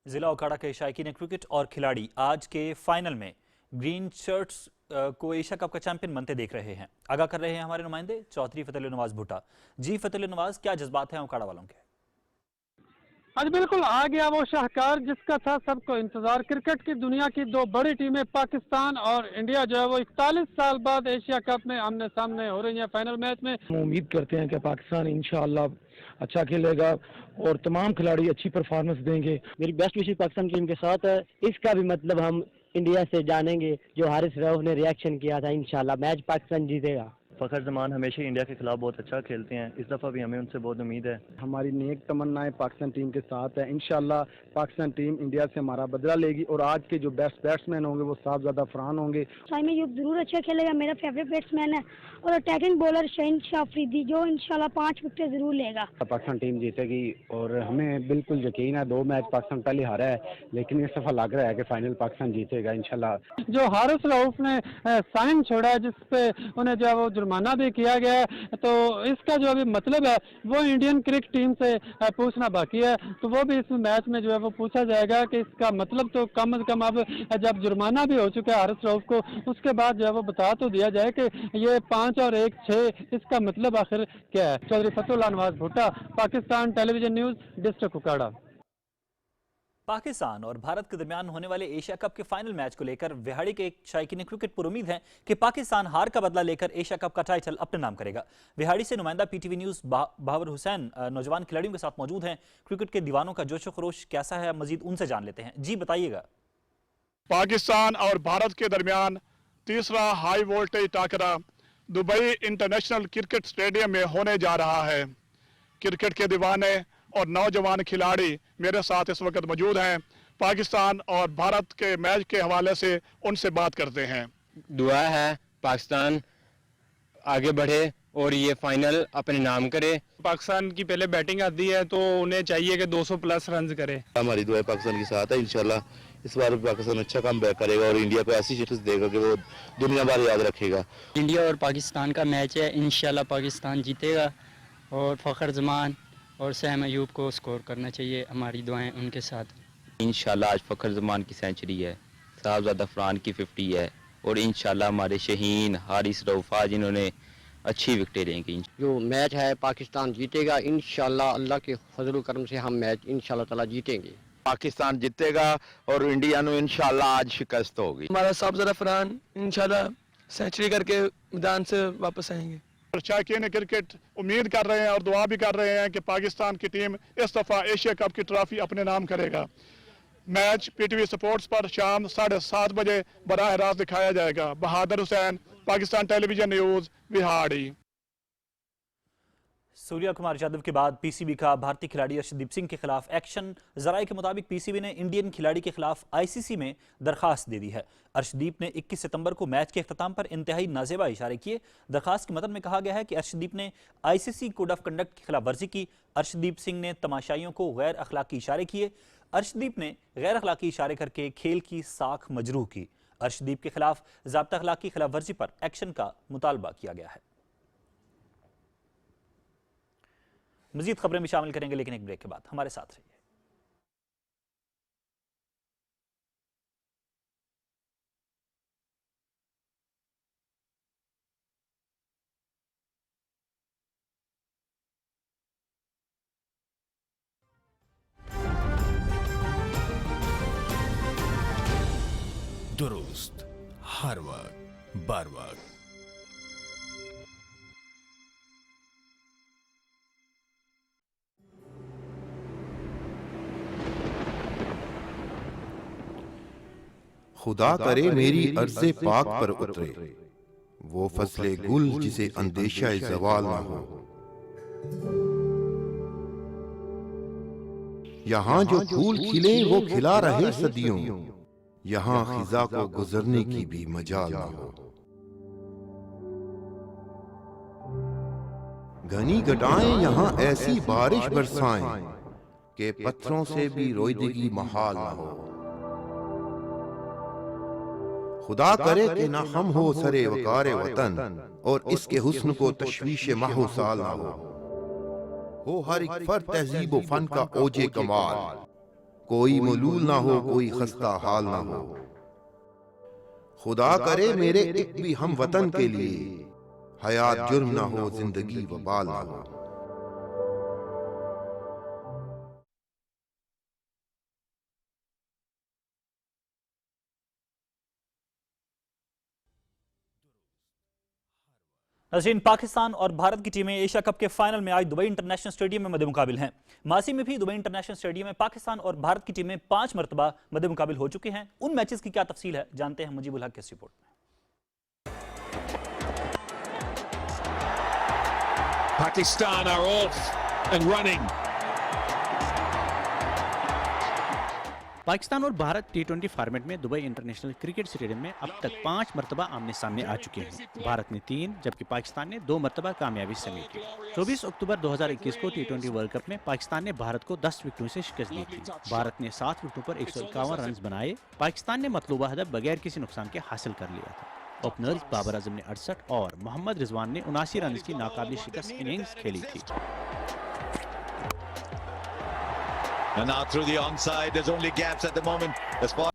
जिला ओकाड़ा के शायकीन क्रिकेट और खिलाड़ी आज के फाइनल में ग्रीन शर्ट्स को एशिया कप का चैंपियन बनते देख रहे हैं। आगाह कर रहे हैं हमारे नुमाइंदे चौधरी फतेह नवाज भुट्टा। जी फतेह नवाज, क्या जज्बात हैं ओकाड़ा वालों के? आज बिल्कुल आ गया वो शाहकार जिसका था सबको इंतजार। क्रिकेट की दुनिया की दो बड़ी टीमें पाकिस्तान और इंडिया जो है वो 41 साल बाद एशिया कप में आमने सामने हो रही हैं फाइनल मैच में। हम उम्मीद करते हैं कि पाकिस्तान इंशाअल्लाह अच्छा खेलेगा और तमाम खिलाड़ी अच्छी परफॉर्मेंस देंगे। मेरी बेस्ट विशेष पाकिस्तान टीम के साथ है। इसका भी मतलब हम इंडिया से जानेंगे जो हारिस रऊफ ने रिएक्शन किया था। इंशाल्लाह मैच पाकिस्तान जीतेगा। फ़खर जमान हमेशा इंडिया के खिलाफ बहुत अच्छा खेलते हैं, इस दफ़ा भी हमें उनसे बहुत उम्मीद है। हमारी नेक तमन्नाएं पाकिस्तान टीम के साथ है। इंशाल्लाह पाकिस्तान टीम इंडिया से हमारा बदला लेगी और आज के जो बेस्ट बैट्समैन होंगे वो साहबजादा फरहान होंगे। साइम अयूब जरूर अच्छा खेलेगा, मेरा फेवरेट बैट्समैन है, और अटैकिंग बॉलर शाहीन अफरीदी जो इंशाल्लाह 5 विकेट जरूर लेगा। पाकिस्तान टीम जीतेगी और हमें बिल्कुल यकीन है। 2 मैच पाकिस्तान पहले हारा है, लेकिन इस दफ़ा लग रहा है कि फाइनल पाकिस्तान जीतेगा इंशाल्लाह। जो हारिस रऊफ ने साइन छोड़ा है जिसपे उन्हें जो है वो जुर्माना भी किया गया है, तो इसका जो अभी मतलब है वो इंडियन क्रिकेट टीम से पूछना बाकी है, तो वो भी इस मैच में जो है वो पूछा जाएगा कि इसका मतलब तो कम से कम अब जब जुर्माना भी हो चुका है हारिस रऊफ को, उसके बाद जो है वो बता तो दिया जाए कि ये 5 और 1 6 इसका मतलब आखिर क्या है। चौधरी फतेह नवाज भुट्टा, Pakistan television news, district Okara. Pakistan और भारत के दरमियान होने वाले एशिया कप के फाइनल मैच को लेकर विहाड़ी के शायकीन क्रिकेट पर उम्मीद है कि पाकिस्तान हार का बदला लेकर एशिया कप का टाइटल अपने नाम करेगा। विहाड़ी से नुमाइंदा पीटीवी न्यूज़ बाबर हुसैन नौजवान खिलाड़ियों के साथ मौजूद हैं। क्रिकेट के दीवानों का जोश खरोश कैसा है, मजीद उनसे जान लेते हैं। जी बताइएगा। पाकिस्तान और भारत के दरमियान तीसरा हाई वोल्टेज टाकरा दुबई इंटरनेशनल क्रिकेट स्टेडियम में होने जा रहा है। क्रिकेट के दीवाने और नौजवान खिलाड़ी मेरे साथ इस वक्त मौजूद हैं। पाकिस्तान और भारत के मैच के हवाले से उनसे बात करते हैं। दुआ है पाकिस्तान आगे बढ़े और ये फाइनल अपने नाम करे। पाकिस्तान की पहले बैटिंग आती है तो उन्हें चाहिए कि 200 प्लस रन करे। हमारी दुआ पाकिस्तान के साथ है। इंशाल्लाह इस बार पाकिस्तान अच्छा काम करेगा और इंडिया को ऐसी शिकस्त देगा कि वो दुनिया भर याद रखेगा। इंडिया और पाकिस्तान का मैच है, इंशाल्लाह पाकिस्तान जीतेगा और फ़खर जमान और सैम अयूब को स्कोर करना चाहिए। हमारी दुआएं उनके साथ। इंशाल्लाह आज फ़खर जमान की सेंचुरी है, साहबजादा फरहान की 50 है और इंशाल्लाह हमारे शहीन हारिस रऊफ जिन्होंने अच्छी विकेटें लेंगी। जो मैच है पाकिस्तान जीतेगा इंशाल्लाह। अल्लाह के फजल करम से हम मैच इंशाल्लाह ताला जीतेंगे। पाकिस्तान जीतेगा और इंडिया को इंशाल्लाह आज शिकस्त होगी। हमारा साहबजादा फरहान इंशाल्लाह सेंचुरी करके मैदान से वापस आएंगे। शायकीन क्रिकेट उम्मीद कर रहे हैं और दुआ भी कर रहे हैं कि पाकिस्तान की टीम इस दफ़ा एशिया कप की ट्रॉफी अपने नाम करेगा। मैच पीटीवी स्पोर्ट्स पर शाम 7:30 बजे बराह रास्त दिखाया जाएगा। बहादुर हुसैन, पाकिस्तान टेलीविजन न्यूज़, विहाड़ी। सूर्या कुमार यादव के बाद पीसीबी का भारतीय खिलाड़ी अर्शदीप सिंह के खिलाफ एक्शन। जराये के मुताबिक पीसीबी ने इंडियन खिलाड़ी के खिलाफ आईसीसी में दरखास्त दे दी है। अर्शदीप ने 21 सितंबर को मैच के अख्ताम पर इंतहाई नाजेबा इशारे किए। दरखास्त के मतन में कहा गया है कि अर्शदीप ने आईसीसी कोड ऑफ कंडक्ट की खिलाफ वर्जी की। अर्शदीप सिंह ने तमाशाइयों को गैर अखलाकी इशारे किए। अर्शदीप ने गैर अखलाकी इशारे करके खेल की साख मजरूह की। अर्शदीप के खिलाफ ज़ाब्ता अखलाकी खिलाफ वर्जी पर एक्शन का मुतालबा किया गया है। मजीद खबरें भी शामिल करेंगे, लेकिन एक ब्रेक के बाद हमारे साथ रहिए। दुरुस्त हर वक्त बर वक्त। खुदा करे मेरी अर्ज़े पाक पर उतरे वो फसले गुल जिसे अंदेशा ज़वाल ना हो। यहाँ जो फूल खिले वो खिला रहे सदियों, यहाँ खिजा को गुजरने की भी मजाल ना हो। घनी घटाएं यहाँ ऐसी बारिश बरसाएं कि पत्थरों से भी रोईदगी महाल ना हो। खुदा करे कि ना हम हो सरे वकारे वतन और इसके हुस्न को तशवीश माहो साल ना हो हर एक फर्द तहजीब व फन का ओजे कमाल, कोई मलूल ना हो कोई खस्ता हाल ना हो। खुदा करे मेरे एक भी हम वतन के लिए हयात जुर्म ना हो जिंदगी वबाल ना हो। नाज़रीन, पाकिस्तान और भारत की टीमें एशिया कप के फाइनल में आज दुबई इंटरनेशनल स्टेडियम में मद्देमुकाबिल हैं। मासी में भी दुबई इंटरनेशनल स्टेडियम में पाकिस्तान और भारत की टीमें 5 मरतबा मद्देमुकाबिल हो चुकी हैं। उन मैचेस की क्या तफसील है, जानते हैं मुजीबुल हक की इस रिपोर्ट में। Pakistan are off and running. Pakistan और भारत T20 फॉर्मेट में दुबई इंटरनेशनल क्रिकेट स्टेडियम में अब तक 5 मरतबा आमने सामने आ चुके हैं। भारत ने 3 जबकि पाकिस्तान ने 2 मरतबा कामयाबी समेटी। 24 अक्टूबर 2021 को T20 वर्ल्ड कप में पाकिस्तान ने भारत को 10 विकेटों से शिकस्त दी थी। भारत ने 7 विकेटों पर 151 रन बनाए। पाकिस्तान ने मतलूबा हदफ बगैर किसी नुकसान के हासिल कर लिया था। ओपनर्स बाबर आजम ने 68 और मोहम्मद रिजवान ने 79 रन की नाकाबिल शिकस्त इनिंग्स खेली थी।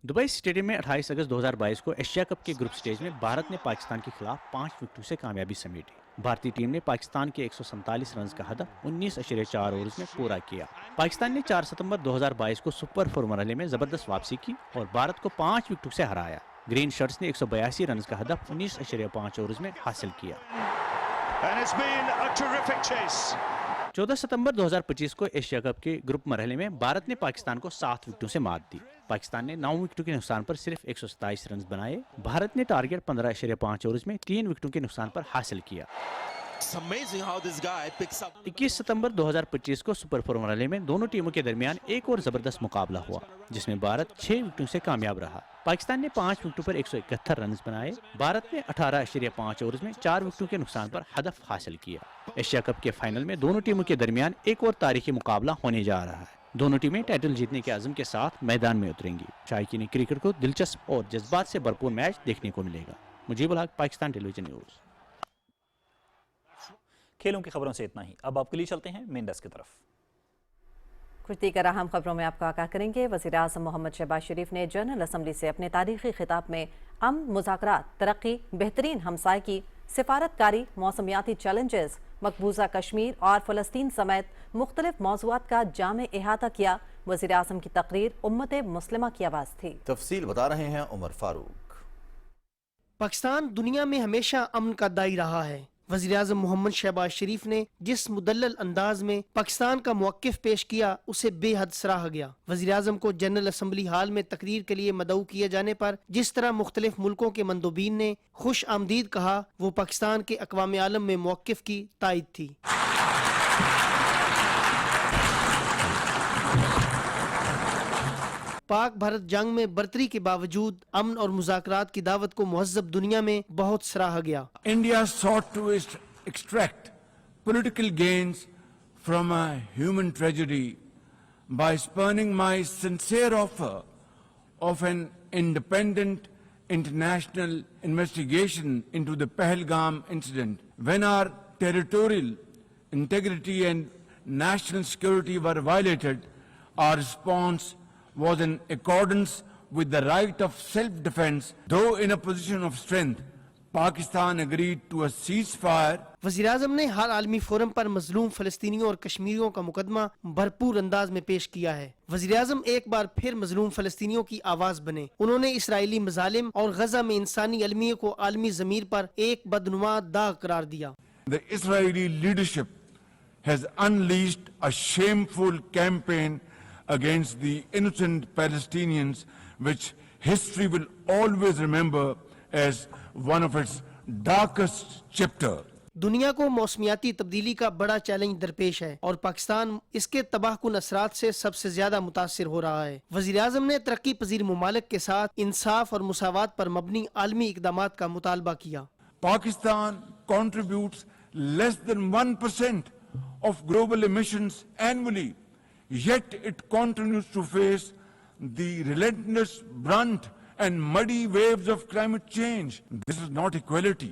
दुबई स्टेडियम में 28 अगस्त 2022 को एशिया कप के ग्रुप स्टेज में भारत ने पाकिस्तान के खिलाफ 5 विकेटों से कामयाबी समेटी। भारतीय टीम ने पाकिस्तान के 147 रन का हदफ 19.4 ओवर्स में पूरा किया। पाकिस्तान ने 4 सितंबर 2022 को सुपर 4 मरहले में जबरदस्त वापसी की और भारत को 5 विकेटों से हराया। ग्रीन शर्ट्स ने 182 रन का हदफ 19.5 ओवर्स में हासिल किया। 14 सितंबर 2025 को एशिया कप के ग्रुप मरहले में भारत ने पाकिस्तान को 7 विकेटों से मात दी। पाकिस्तान ने 9 विकेटों के नुकसान पर सिर्फ 127 रन बनाए। भारत ने टारगेट 15.5 ओवर्स में 3 विकेटों के नुकसान पर हासिल किया। 21 सितंबर 2025 को सुपर 4 मरहले में दोनों टीमों के दरमियान एक और जबरदस्त मुकाबला हुआ, जिसमें भारत 6 विकेटों से कामयाब रहा। पाकिस्तान ने 5 विकेटों पर 171 रन बनाए। भारत ने 18.5 ओवर्स में 4 विकेटों के नुकसान पर हदफ हासिल किया। एशिया कप के फाइनल में दोनों टीमों के दरमियान एक और तारीखी मुकाबला होने जा रहा है। दोनों टीमें टाइटल जीतने के अज़म के साथ मैदान में उतरेंगी। शायकीन क्रिकेट को दिलचस्प और जज्बात से भरपूर मैच देखने को मिलेगा। मुजीबुल हक, पाकिस्तान टेलीविजन न्यूज़। खेलों की खबरों से इतना ही। अब आपके लिए चलते हैं मेन डेस्क की तरफ। कुछ दीगर अहम खबरों में आपको आगाह करेंगे। वज़ीर आज़म मोहम्मद शहबाज शरीफ ने जनरल असम्बली से अपने तारीखी खिताब में अमन, मुज़ाकरात, तरक्की, बेहतरीन हमसायगी, सिफारतकारी, मौसमियाती चैलेंजेस, मकबूजा कश्मीर और फ़लस्तीन समेत मुख्तलिफ मौज़ूआत का जामे इहाता किया। वज़ीर आज़म की तकरीर उम्मत मुस्लिमा की आवाज़ थी। तफसील बता रहे हैं उमर फारूक। पाकिस्तान दुनिया में हमेशा अमन का दाई रहा है। वज़ीर आज़म मोहम्मद शहबाज शरीफ ने जिस मुदल्लल अंदाज में पाकिस्तान का मौक़िफ़ पेश किया उसे बेहद सराहा गया। वज़ीर आज़म को जनरल असम्बली हाल में तकरीर के लिए मदऊ किए जाने पर जिस तरह मुख्तलिफ मुल्कों के मंदूबीन ने खुश आमदीद कहा, वो पाकिस्तान के अक़वाम आलम में मौक़िफ़ की तायद थी। पाक भारत जंग में बरतरी के बावजूद अमन और मुज़ाकरात की दावत को मुहज़्ज़ब दुनिया में बहुत सराहा गया। India sought to extract political gains from a human tragedy by spurning my sincere offer of an independent international investigation into the Pahalgam incident. When our territorial integrity and national security were violated, our response was in accordance with the right of self-defense. Though in a position of strength, Pakistan agreed to a ceasefire. वज़ीर आज़म ने हर आलमी forum पर मजलूम फ़लस्तीनियों और कश्मीरियों का मुकदमा भरपूर अंदाज में पेश किया है। वज़ीर आज़म एक बार फिर मजलूम फ़लस्तीनियों की आवाज़ बने। उन्होंने इसराइली मज़ालिम और गजा में इंसानी अलमियत को आलमी ज़मीर पर एक बदनुमा दाग करार दिया। The Israeli leadership has unleashed a shameful campaign against the innocent Palestinians, which history will always remember as one of its darkest chapter. दुनिया को मौसमियाती तब्दीली का बड़ा चैलेंज दरपेश है और पाकिस्तान इसके तबाहकुन असरात से सबसे ज्यादा मुतासिर हो रहा है। वज़ीर आज़म ने तरक्की पजीर मुमालिक के साथ इंसाफ और मुसावात पर मबनी आलमी इक़दामात का मुतालबा किया। Pakistan contributes less than 1% of global emissions annually, yet it continues to face the relentless brunt and muddy waves of climate change. This is not equality.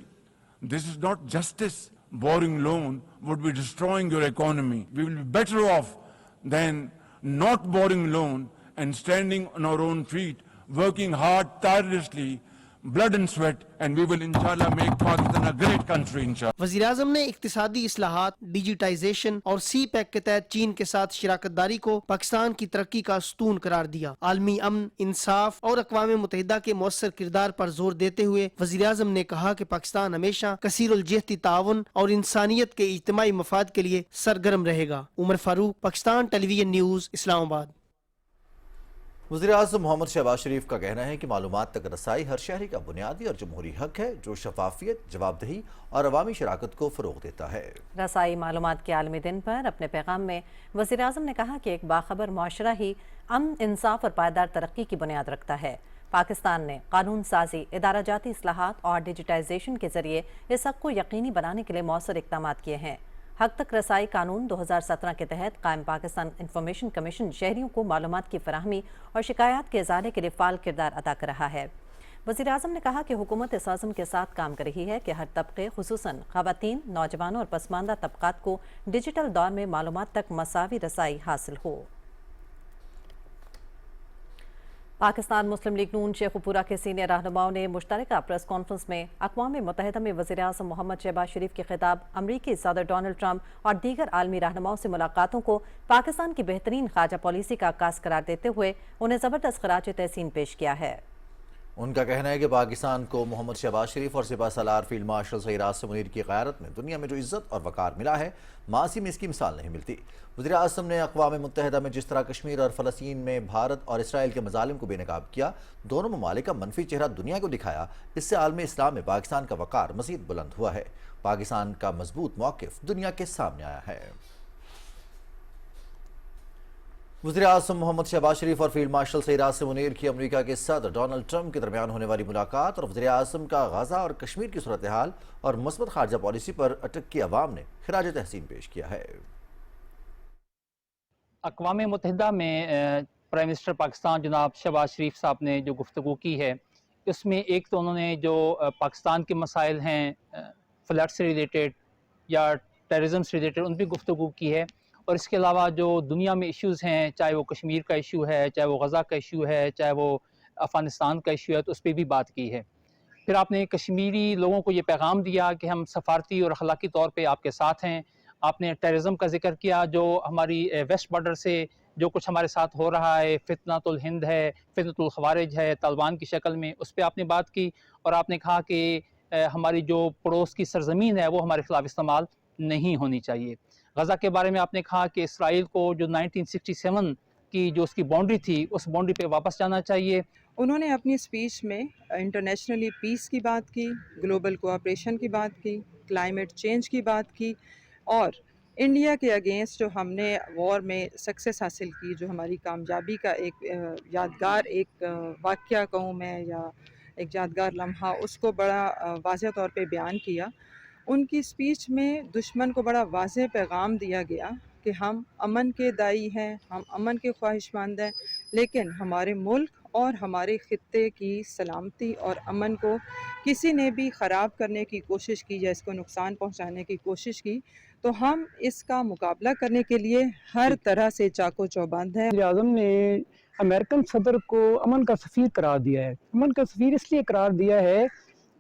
This is not justice. Borrowing loan would be destroying your economy. We will be better off than not borrowing loan and standing on our own feet, working hard, tirelessly, blood and sweat, and we will inshallah make Pakistan a great country inshallah. वज़ीर आज़म ने इक्तिसादी इस्लाहात, digitisation और सी pack के तहत चीन के साथ शिराकतदारी को पाकिस्तान की तरक्की का स्तून करार दिया। आलमी अमन, इंसाफ और अक़वाम मुत्तहिदा के मौसर किरदार पर जोर देते हुए वज़ीर आज़म ने कहा कि पाकिस्तान हमेशा कसीरुल जिहती ताउन और इंसानियत के इज्तिमाई मफाद के लिए सरगर्म रहेगा। Umar Farooq, Pakistan television news, Islamabad. वज़ीर आज़म मोहम्मद शहबाज शरीफ का कहना है कि मालूमात तक रसाई हर शहरी का बुनियादी और जमहूरी हक है, जो शफाफियत, जवाबदेही और अवामी शराकत को फ़रोग़ देता है। रसाई मालूमात के आलमी दिन पर अपने पैगाम में वज़ीर आज़म ने कहा कि एक बाखबर मुआशरा ही अमन, इंसाफ और पायदार तरक्की की बुनियाद रखता है। पाकिस्तान ने कानून साजी, इदारा जाती इस्लाहात और डिजिटाइजेशन के जरिए इस हक़ को यकीनी बनाने के लिए मौसर इक़दाम किए हैं। हक तक रसाई कानून 2017 के तहत कायम पाकिस्तान इंफॉर्मेशन कमीशन शहरियों को मालूमात की फराहमी और शिकायत के इज़ाले के लिए फ़ाल किरदार अदा कर रहा है। वज़ीर आज़म ने कहा कि हुकूमत इस आज़म के साथ काम कर रही है कि हर तबके, खुसूसन ख़वातीन, नौजवानों और पसमानदा तबकात को डिजिटल दौर में मालूमात तक मसावी रसाई हासिल हो। पाकिस्तान मुस्लिम लीग नून शेखुपुरा के सीनियर रहनुमाओं ने मुश्तरका प्रेस कॉन्फ्रेंस में अक़वाम मुत्तहिदा में वज़ीर-ए-आज़म मोहम्मद शहबाज शरीफ के खिताब, अमरीकी सदर डोनाल्ड ट्रंप और दीगर आलमी रहनुमाओं से मुलाकातों को पाकिस्तान की बेहतरीन खारजा पॉलिसी का अक्कास करार देते हुए उन्हें ज़बरदस्त खराज तहसीन पेश किया है। उनका कहना है कि पाकिस्तान को मोहम्मद शहबाज शरीफ और सिपा सलार फील्ड मार्शल सईद आसिम मुनीर की क़यादत में दुनिया में जो इज्जत और वक़ार मिला है, माजी में इसकी मिसाल नहीं मिलती। वज़ीर आज़म ने अक़वाम मुत्तहिदा में जिस तरह कश्मीर और फ़लस्तीन में भारत और इसराइल के मज़ालिम को बेनकाब किया, दोनों ममालिक का मनफी चेहरा दुनिया को दिखाया, इससे आलमी इस्लाम में पाकिस्तान का वक़ार मज़ीद बुलंद हुआ है। पाकिस्तान का मजबूत मौक़िफ़ दुनिया के सामने आया है। वज़ीर-ए-आज़म मोहम्मद शहबाज शरीफ और फील्ड मार्शल सईद आसिम मुनीर की अमेरिका के सदर डोनाल्ड ट्रंप के दरमियान होने वाली मुलाकात और वज़ीर-ए-आज़म का गाज़ा और कश्मीर की सूरत हाल और मुस्बत खारजा पॉलिसी पर अटक की अवाम ने खिराज तहसीन पेश किया है। अक़वाम मुत्तहिदा में प्राइम मिनिस्टर पाकिस्तान जनाब शहबाज शरीफ साहब ने जो गुफ्तगू की है, उसमें एक तो उन्होंने जो पाकिस्तान के मसाइल हैं फ्लड से रिलेटेड या टेररिज्म से रिलेटेड, उन पर गुफ्तगू की है। और इसके अलावा जो दुनिया में इश्यूज़ हैं, चाहे वो कश्मीर का इशू है, चाहे वो गज़ा का इशू है, चाहे वो अफ़गानिस्तान का इशू है, तो उस पर भी बात की है। फिर आपने कश्मीरी लोगों को ये पैगाम दिया कि हम सफारती और अखलाकी तौर पे आपके साथ हैं। आपने टेररिज्म का जिक्र किया, जो हमारी वेस्ट बॉर्डर से जो कुछ हमारे साथ हो रहा है, फितनतुल हिंद है, फितनतुल खवारिज है तालिबान की शक्ल में, उस पर आपने बात की। और आपने कहा कि हमारी जो पड़ोस की सरजमीन है वो हमारे खिलाफ इस्तेमाल नहीं होनी चाहिए। गज़ा के बारे में आपने कहा कि इसराइल को जो 1967 की जो उसकी बाउंड्री थी, उस बाउंड्री पे वापस जाना चाहिए। उन्होंने अपनी स्पीच में इंटरनेशनली पीस की बात की, ग्लोबल कोऑपरेशन की बात की, क्लाइमेट चेंज की बात की और इंडिया के अगेंस्ट जो हमने वॉर में सक्सेस हासिल की, जो हमारी कामयाबी का एक यादगार एक वाक़या कहूँ मैं या एक यादगार लम्हा, उसको बड़ा वाज़ेह तौर पे बयान किया। उनकी स्पीच में दुश्मन को बड़ा वाज़ेह पैगाम दिया गया कि हम अमन के दाई हैं, हम अमन के ख्वाहिशमंद हैं, लेकिन हमारे मुल्क और हमारे ख़ित्ते की सलामती और अमन को किसी ने भी ख़राब करने की कोशिश की या इसको नुकसान पहुंचाने की कोशिश की तो हम इसका मुकाबला करने के लिए हर तरह से चाको चौबंद हैं। वज़ीर आज़म ने अमेरिकन सदर को अमन का सफ़ीर करार दिया है। अमन का सफ़ीर इसलिए करार दिया है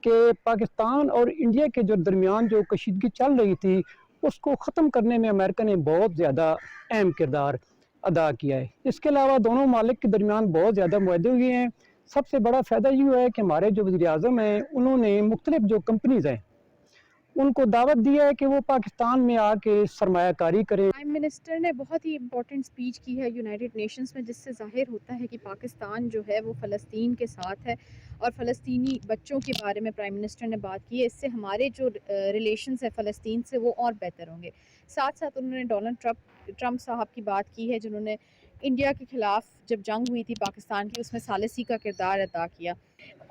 कि पाकिस्तान और इंडिया के जो दरमियान जो कशीदगी चल रही थी, उसको ख़त्म करने में अमेरिका ने बहुत ज़्यादा अहम किरदार अदा किया है। इसके अलावा दोनों मालिक के दरमियान बहुत ज़्यादा मुआहदे हुए हैं। सबसे बड़ा फ़ायदा ये है कि हमारे जो वज़ीर आज़म हैं, उन्होंने मुख्तलिफ जो कंपनीज़ हैं उनको दावत दिया है कि वो पाकिस्तान में आके सरमायाकारी करें। प्राइम मिनिस्टर ने बहुत ही इम्पोर्टेंट स्पीच की है यूनाइटेड नेशंस में, जिससे ज़ाहिर होता है कि पाकिस्तान जो है वो फ़लस्तीन के साथ है और फ़लस्तीनी बच्चों के बारे में प्राइम मिनिस्टर ने बात की है। इससे हमारे जो रिलेशंस है फ़लस्तीन से वो और बेहतर होंगे। साथ साथ उन्होंने डोनाल्ड ट्रंप साहब की बात की है, जिन्होंने इंडिया के ख़िलाफ़ जब जंग हुई थी पाकिस्तान की, उसमें सालिसी का किरदार अदा किया।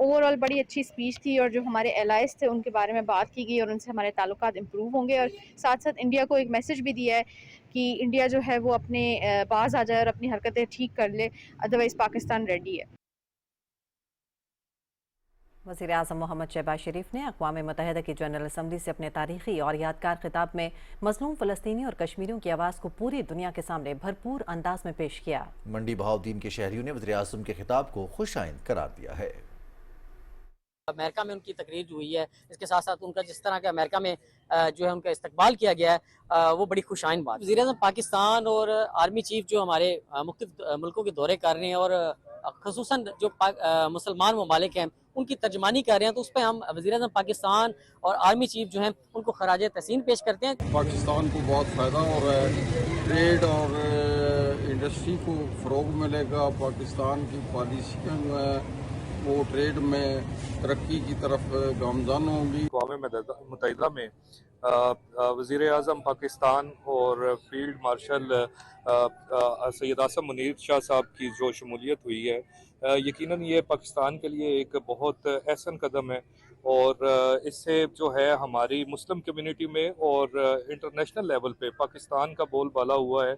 ओवरऑल बड़ी अच्छी स्पीच थी और जो हमारे एलाइज थे उनके बारे में बात की गई और उनसे हमारे ताल्लुकात इम्प्रूव होंगे। और साथ साथ इंडिया को एक मैसेज भी दिया है कि इंडिया जो है वो अपने बाज आ जाए और अपनी हरकतें ठीक कर ले, अदरवाइज़ पाकिस्तान रेडी है। वज़ीर-ए-आज़म मोहम्मद शहबाज शरीफ ने अक़वाम मुत्तहिदा की जनरल असम्बली से अपने तारीख़ी और यादगार खिताब में मज़लूम फ़लस्तीनी और कश्मीरियों की आवाज़ को पूरी दुनिया के सामने भरपूर अंदाज में पेश किया। मंडी बहाउद्दीन के शहरियों ने वज़ीर-ए-आज़म के खिताब को खुशाइंद करार दिया है। अमेरिका में उनकी तकरीर जो हुई है, इसके साथ साथ उनका जिस तरह के अमेरिका में जो है उनका इस्तकबाल किया गया है, वो बड़ी खुशाइन बात। वज़ीर-ए-आज़म पाकिस्तान और आर्मी चीफ जो हमारे मुख्तलिफ मुल्कों के दौरे कर रहे हैं और ख़ुसूसन जो मुसलमान ममालिक हैं उनकी तर्जमानी कर रहे हैं, तो उस पर हम वज़ीर-ए-आज़म पाकिस्तान और आर्मी चीफ जो हैं उनको खराज तहसीन पेश करते हैं। पाकिस्तान को बहुत फ़ायदा हो रहा है, ट्रेड और इंडस्ट्री को फ़रोग़ मिलेगा। पाकिस्तान की पॉलिसियाँ जो है वो ट्रेड में तरक्की की तरफ गामज़न होंगी। अक़वाम मुत्तहिदा में वज़ीर-ए-आज़म पाकिस्तान और फील्ड मार्शल सैयद आसिम मुनीर शाह साहब की जो शमूलियत हुई है, यकीनन ये पाकिस्तान के लिए एक बहुत अहसन कदम है और इससे जो है हमारी मुस्लिम कम्युनिटी में और इंटरनेशनल लेवल पे पाकिस्तान का बोलबाला हुआ है।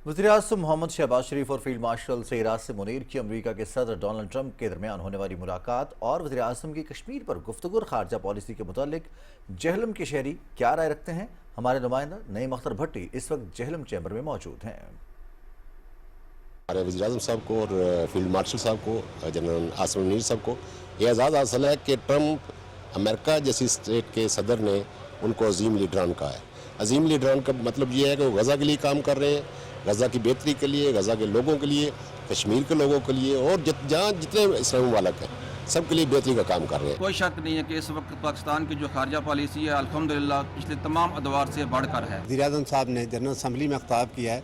वज़ीर-ए-आज़म मोहम्मद शहबाज शरीफ और फील्ड मार्शल सईद आसिम मुनीर की अमेरिका के सदर डोनाल्ड ट्रंप के दरमियान होने वाली मुलाकात और वज़ीर-ए-आज़म की कश्मीर पर गुफ्तगू और खारजा पॉलिसी के मुतालिक जहलम के शहरी क्या राय रखते हैं, हमारे नुमाइंदा नईम अख्तर भट्टी इस वक्त जहलम चैम्बर में मौजूद हैं। हमारे वज़ीर-ए-आज़म साहब को और फील्ड मार्शल साहब को, जनरल आसिम मुनीर साहब को ये एजाज़ हासिल है कि ट्रंप अमेरिका जैसी स्टेट के सदर ने उनको अजीम लीडरान कहा है। अजीम लीडरान का मतलब ये है कि वो गज़ा के लिए काम कर रहे हैं, गज़ा की बेहतरी के लिए, गज़ा के लोगों के लिए, कश्मीर के लोगों के लिए और जहाँ जितने इस्लाम ममालिक हैं सब के लिए बेहतरी का काम कर रहे हैं। कोई शक नहीं है कि इस वक्त पाकिस्तान की जो खारजा पॉलिसी है अल्हम्दुलिल्लाह पिछले तमाम अदवार से बढ़कर है। वज़ीर-ए-आज़म साहब ने जनरल असम्बली में खिताब किया है,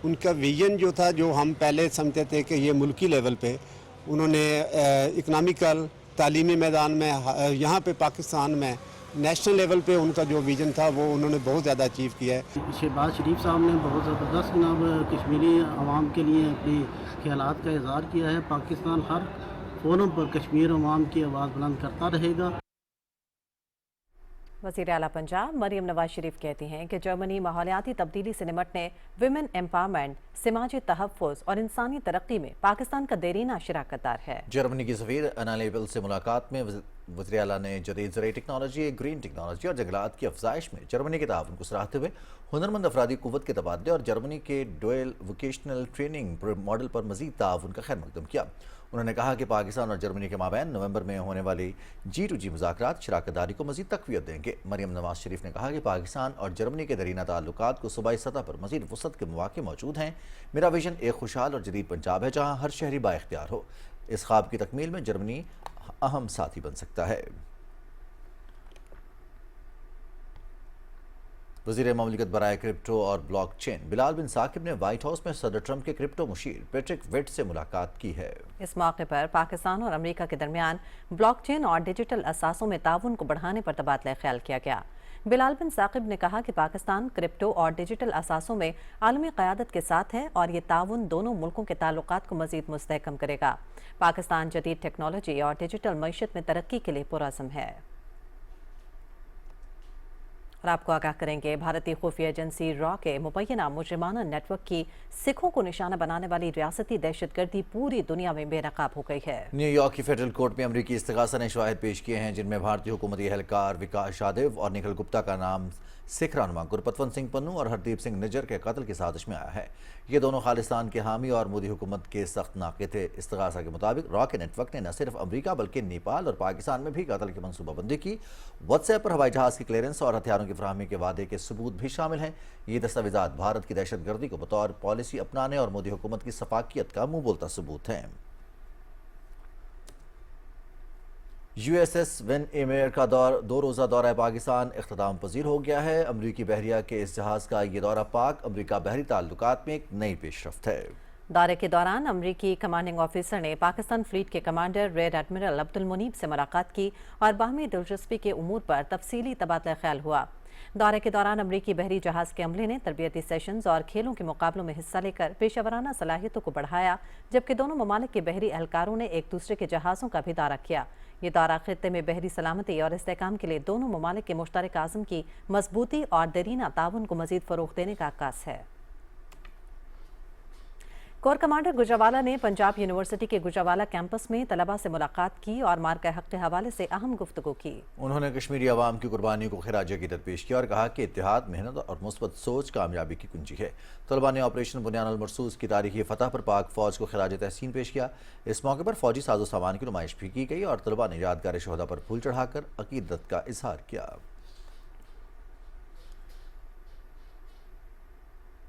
उनका विजन जो था, जो हम पहले समझते थे कि ये मुल्की लेवल पे, उन्होंने इकनॉमिकल, तालीमी मैदान में, यहाँ पे पाकिस्तान में नेशनल लेवल पे उनका जो विजन था वो उन्होंने बहुत ज़्यादा अचीव किया है। शहबाज शरीफ साहब ने बहुत ज़बरदस्त जनाब कश्मीरी आवाम के लिए अपनी ख्यालात का इज़हार किया है। पाकिस्तान हर फोरम पर कश्मीर आवाम की आवाज़ बुलंद करता रहेगा। वज़ीर आला पंजाब मरियम नवाज शरीफ कहती हैं कि जर्मनी माहौलियाती तब्दीली से निमटने, विमेन एम्पावरमेंट, समाजी तहफ़्फ़ुज़ और इंसानी तरक्की में पाकिस्तान का देरीना शिराकतदार है। जर्मनी की सफ़ीर अना लेबल से मुलाकात में वज़ीर आला ने जदीद ज़राई टेक्नोलॉजी, ग्रीन टेक्नोलॉजी और जंगलात की अफजाइश में जर्मनी के ताउन को सराहते हुए हुनरमंद अफरादी क़ुव्वत के तबादले और जर्मनी के डुअल वोकेशनल ट्रेनिंग मॉडल पर मज़ीद ताउन का खैर मकदम किया। उन्होंने कहा कि पाकिस्तान और जर्मनी के माबैन नवंबर में होने वाली G2G मुज़ाकरात शराकतदारी को मज़ीद तक़वियत देंगे। मरियम नवाज शरीफ ने कहा कि पाकिस्तान और जर्मनी के दरीना ताल्लुकात को सूबाई सतह पर मज़ीद वुसअत के मौक़े मौजूद हैं। मेरा विजन एक खुशहाल और जदीद पंजाब है जहाँ हर शहरी बाइख्तियार हो। इस ख्वाब की तकमील में जर्मनी अहम साथी बन सकता है। वज़ीर ममलिकत बराए क्रिप्टो और ब्लॉक चेन बिलाल बिन साकिब ने व्हाइट हाउस में सदर ट्रंप के क्रिप्टो मुशीर पैट्रिक वेट से मुलाकात की है। इस मौके पर पाकिस्तान और अमेरिका के दरमियान ब्लॉक चेन और डिजिटल असासों में ताउन को बढ़ाने पर तबादला ख्याल किया गया। बिलाल बिन साकिब ने कहा कि पाकिस्तान क्रिप्टो और डिजिटल असासों में आलमी क़यादत के साथ है और ये ताउन दोनों मुल्कों के ताल्लुकात को मज़ीद मुस्तहकम करेगा। पाकिस्तान जदीद टेक्नोलॉजी और डिजिटल मईशत में तरक्की के लिए पुरअज़्म है। और आपको आगाह करेंगे, भारतीय खुफिया एजेंसी रॉ के मुबैना मुजरिमाना नेटवर्क की सिखों को निशाना बनाने वाली रियासती दहशतगर्दी पूरी दुनिया में बेनकाब हो गई है। न्यूयॉर्क की फेडरल कोर्ट में अमरीकी इस्तिगासा ने शवाहिद पेश किए हैं जिनमें भारतीय हुकूमती एहलकार विकास शादेव और निखिल गुप्ता का नाम सिख रहनुमा गुरपतवंत सिंह पन्नू और हरदीप सिंह निज्जर के कत्ल की साजिश में आया है। ये दोनों खालिस्तान के हामी और मोदी हुकूमत के सख्त नाक़िद थे। इस्तिगासा के मुताबिक रॉ के नेटवर्क ने न सिर्फ अमरीका बल्कि नेपाल और पाकिस्तान में भी कत्ल की मनसूबाबंदी की। व्हाट्सएप पर हवाई जहाज़ की क्लियरेंस और हथियारों की फराहमी के वादे के सबूत भी शामिल हैं। ये दस्तावेजात भारत की दहशतगर्दी को बतौर पॉलिसी अपनाने और मोदी हुकूमत की सफाकियत का मुंह बोलता सबूत हैं। USS विन एमेर का दो रोज़ा दौरा पाकिस्तान इख्तिताम पजीर हो गया है। अमरीकी बहरिया के इस जहाज़ का ये दौरा पाक अमरीका बहरी ताल्लुकात में एक नई पेशरफ्त है। दौरे के दौरान अमरीकी कमांडिंग ऑफिसर ने पाकिस्तान फ्लीट के commander rear admiral Abdul Muneeb से मुलाकात की और बाहमी दिलचस्पी के उमूर पर तफसीली तबादला ख्याल हुआ। दौरे के दौरान अमरीकी बहरी जहाज़ के अमले ने तरबियती सेशंस और खेलों के मुकाबलों में हिस्सा लेकर पेशेवराना सलाहियतों को बढ़ाया, जबकि दोनों ममालिक के बहरी एहलकारों ने एक दूसरे के जहाज़ों का भी दौरा किया। ये दौरा खित्ते में बहरी सलामती और इस्तेहकाम के लिए दोनों ममालिक के मुश्तरक आज़म की मजबूती और देरीना ताउन को मज़ीद फ़रोग़ देने का अक्कास है। कोर कमांडर गुजरावाला ने पंजाब यूनिवर्सिटी के गुजरावाला कैंपस में तलबा से मुलाकात की और मार्का हक़ के हवाले से अहम गुफ्तगू की। उन्होंने कश्मीरी अवाम की कुर्बानियों को खिराज अक़ीदत पेश किया और कहा कि इत्तेहाद, मेहनत और मुस्बत सोच कामयाबी की कुंजी है। तलबा ने ऑपरेशन बुनियान अल मरसूस की तारीखी फतह पर पाक फ़ौज को खिराज तहसीन पेश किया। इस मौके पर फ़ौजी साजो सामान की नुमाइश भी की गई और तलबा ने यादगार शहदा पर फूल चढ़ाकर अक़ीदत का इजहार किया।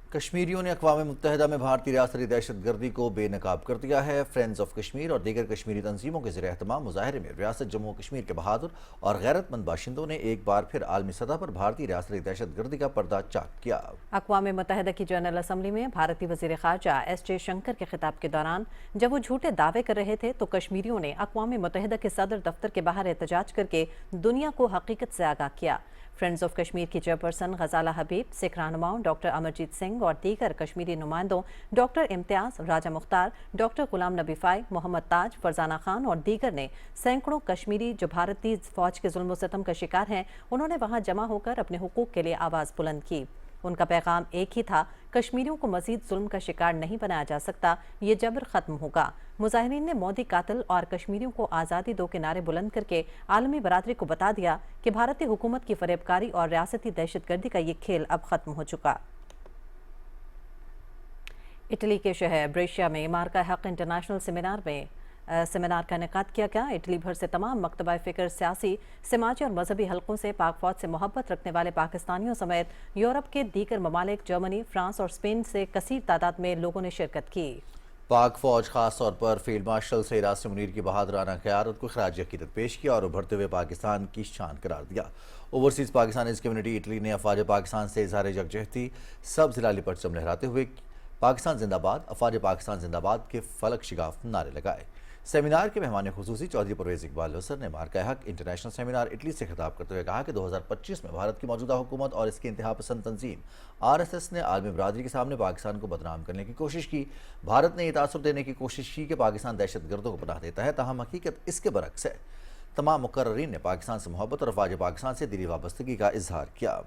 कश्मीरियों ने अक़वाम मुत्तहिदा में भारतीय रियासती दहशतगर्दी को बेनकाब कर दिया है। फ्रेंड्स ऑफ कश्मीर और दीगर कश्मीरी तंजीमों के ज़रिए एहतमाम मुजाहरे में रियासत जम्मू कश्मीर के बहादुर और गैरतमंद बाशिंदों ने एक बार फिर आलमी सतह पर भारतीय रियासती दहशतगर्दी का पर्दा चाक किया। अक़वाम मुत्तहिदा की जनरल असम्बली में भारतीय वज़ीर ख़ारजा S जयशंकर के खिताब के दौरान जब वो झूठे दावे कर रहे थे तो कश्मीरियों ने अक़वाम मुत्तहिदा के सदर दफ्तर के बाहर एहतजाज करके दुनिया को हकीकत से आगाह किया। फ्रेंड्स ऑफ कश्मीर की चेयरपर्सन गजाला हबीब, सिख रहनुमाओं डॉक्टर अमरजीत सिंह और दीगर कश्मीरी नुमाइंदों डॉक्टर इम्तियाज, राजा मुख्तार, डॉक्टर गुलाम नबी फ़ाई, मोहम्मद ताज, फरजाना खान और दीगर ने सैकड़ों कश्मीरी जो भारतीय फ़ौज के जुल्म सितम का शिकार हैं, उन्होंने वहां जमा होकर अपने हुकूक के लिए आवाज़ बुलंद की। उनका पैगाम एक ही था, कश्मीरियों को मजीद जुल्म का शिकार नहीं बनाया जा सकता, ये जबर खत्म होगा। मुजाहिरीन ने मोदी कातिल और कश्मीरियों को आज़ादी दो के नारे बुलंद करके आलमी बरादरी को बता दिया कि भारतीय हुकूमत की फरेबकारी और रियासती दहशतगर्दी का ये खेल अब खत्म हो चुका। इटली के शहर ब्रेशिया में मार्का हक इंटरनेशनल सेमिनार का इनेकाद किया गया। इटली भर से तमाम मकतबा फ़िक्र, सियासी, समाजी और मजहबी हलकों से पाक फौज से मोहब्बत रखने वाले पाकिस्तानियों समेत यूरोप के दीगर ममालिक, जर्मनी, फ्रांस और स्पेन से कसीर तादाद में लोगों ने शिरकत की। पाक फौज खास तौर पर फील्ड मार्शल सैयद आसिम मुनीर की बहादुराना क़यादत को खराज अकीदत पेश किया और उभरते हुए पाकिस्तान की शान करार दिया। ओवरसीज़ पाकिस्तानीज़ कम्युनिटी इटली ने अफवाज पाकिस्तान से इज़हार यकजहती सब ज़िलाली परचम लहराते हुए पाकिस्तान जिंदाबाद, अफवाज पाकिस्तान जिंदाबाद के फलक शिगाफ नारे लगाए। सेमिनार के मेहमान खुसूसी चौधरी परवेज़ इकबाल लुसर ने मार्का हक इंटरनेशनल सेमिनार इटली से खिताब करते हुए कहा कि 2025 में भारत की मौजूदा हुकूमत और इसकी इंतहा पसंद तंजीम RSS ने आलमी बरादरी के सामने पाकिस्तान को बदनाम करने की कोशिश की। भारत ने यह तासुर देने की कोशिश की कि पाकिस्तान दहशत गर्दों को पनाह देता है, ताहम हकीकत इसके बरक्स है। तमाम मुकर्रीन ने पाकिस्तान से मोहब्बत और अफवाज पाकिस्तान से दिली वाबस्तगी का इजहार किया।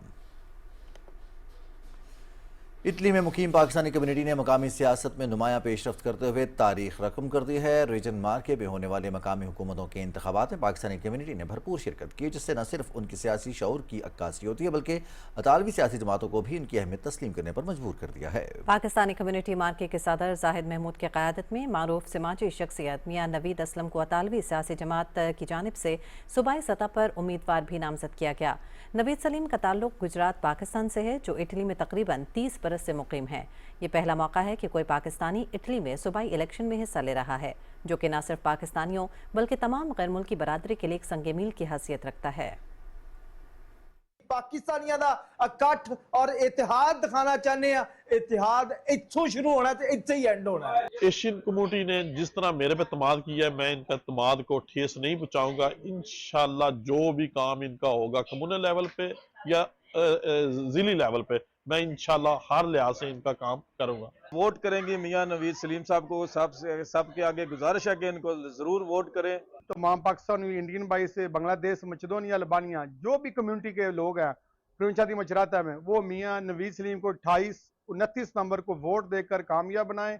इटली में मुकीम पाकिस्तानी कम्युनिटी ने मकामी सियासत में नुमाया पेशरफ्त करते हुए तारीख रकम कर दी है। रीजन मार्के में होने वाले मकामी हुकूमतों के इंतखाबात में पाकिस्तानी कम्युनिटी ने भरपूर शिरकत की, जिससे न सिर्फ उनकी सियासी शऊर की अक्कासी होती है बल्कि अतालवी सियासी जमातों को भी इनकी अहमियत तस्लीम करने पर मजबूर कर दिया है। पाकिस्तानी कम्युनिटी मार्के के सदर जाहिद महमूद की क़यादत में मारूफ समाजी शख्सियत मियाँ नवीद असलम को अतालवी सियासी जमात की जानिब से सूबाई सतह पर उम्मीदवार भी नामजद किया गया। नवीद सलीम का ताल्लुक गुजरात पाकिस्तान से है, जो इटली में तकरीबन 30 बरस से मुकीम है। ये पहला मौका है कि कोई पाकिस्तानी इटली में सूबाई इलेक्शन में हिस्सा ले रहा है, जो कि न सिर्फ पाकिस्तानियों बल्कि तमाम गैर मुल्की बरादरी के लिए एक संग मील की हैसियत रखता है। पाकिस्तानियों का इकट्ठ और इतिहाद दिखाना चाहते हैं। इतिहाद इत्थों शुरू होना है, इत्थे ही एंड होना है। एशियन कम्युनिटी ने जिस तरह मेरे पे तमाद किया है, मैं इनका तमाद को ठेस नहीं पहुंचाऊंगा। इंशाल्लाह जो भी काम इनका होगा कम्युनल लेवल पे या जिली लेवल पे, मैं इंशाल्लाह हर लिहाज से इनका काम करूंगा। वोट करेंगे मियां नवीद सलीम साहब को। सब के आगे गुजारिश है कि इनको जरूर वोट करें। तमाम पाकिस्तान, इंडियन भाई से बांग्लादेश, मकदोनिया, अल्बानिया, जो भी कम्युनिटी के लोग हैं प्रोविंशियाती मचराता में, वो मियां नवीद सलीम को 28-29 नवंबर को वोट देकर कामयाब बनाएं।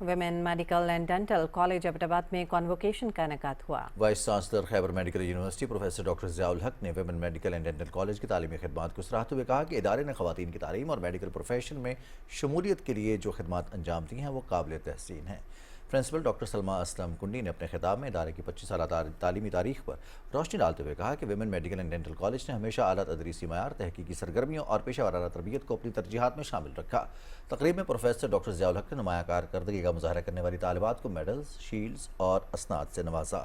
Women medical and dental college Ahmedabad में कॉन्वोकेशन का इनेकाद हुआ। Vice chancellor Khyber medical university professor doctor Ziaul हक ने women medical and dental college की तालीमी खिदमात को सराहते हुए कहा कि इदारे ने ख़वातीन की तालीम और मेडिकल प्रोफेशन में शमूलियत के लिए जो खिदमात अंजाम दी हैं वो काबिल तहसीन हैं। प्रिंसिपल डॉक्टर सलमा असलम कुंडी ने अपने खिताब में इदारे की 25 साल तालीमी तारीख पर रोशनी डालते हुए कहा कि women medical and dental college ने हमेशा आला तदरीसी मयार, तहकीकी सरगर्मियों और पेशा वाराना तरबियत को अपनी तरजीहात में शामिल रखा। तकरीब में प्रोफेसर डॉक्टर ज़ियाउल हक ने नुमाया कारकर्दगी का मुजाहरा करने वाली तालिबात को मेडल्स, शील्ड्स और असनाद से नवाजा।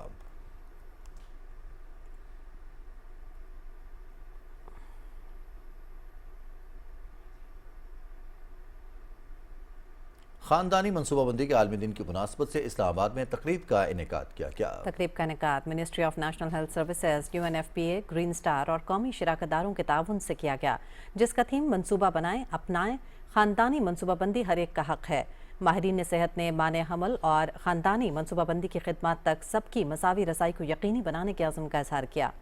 खानदानी मनसूबाबंदी के आलमी दिन की मुनासबत से इस्लामाबाद में तकरीब का इनेकाद किया गया। तकरीब का इनेकाद ministry of national health services, UNFPA, green star और कौमी शराकतदारों के ताउन से किया गया, जिसका थीम मनसूबा बनाएं अपनाएं, खानदानी मनसूबाबंदी हर एक का हक है। माहिरीन सेहत ने माने हमल और खानदानी मनसूबाबंदी की खिदमत तक सबकी मसावी रसाई को यकीनी बनाने के अज़्म का इज़हार किया।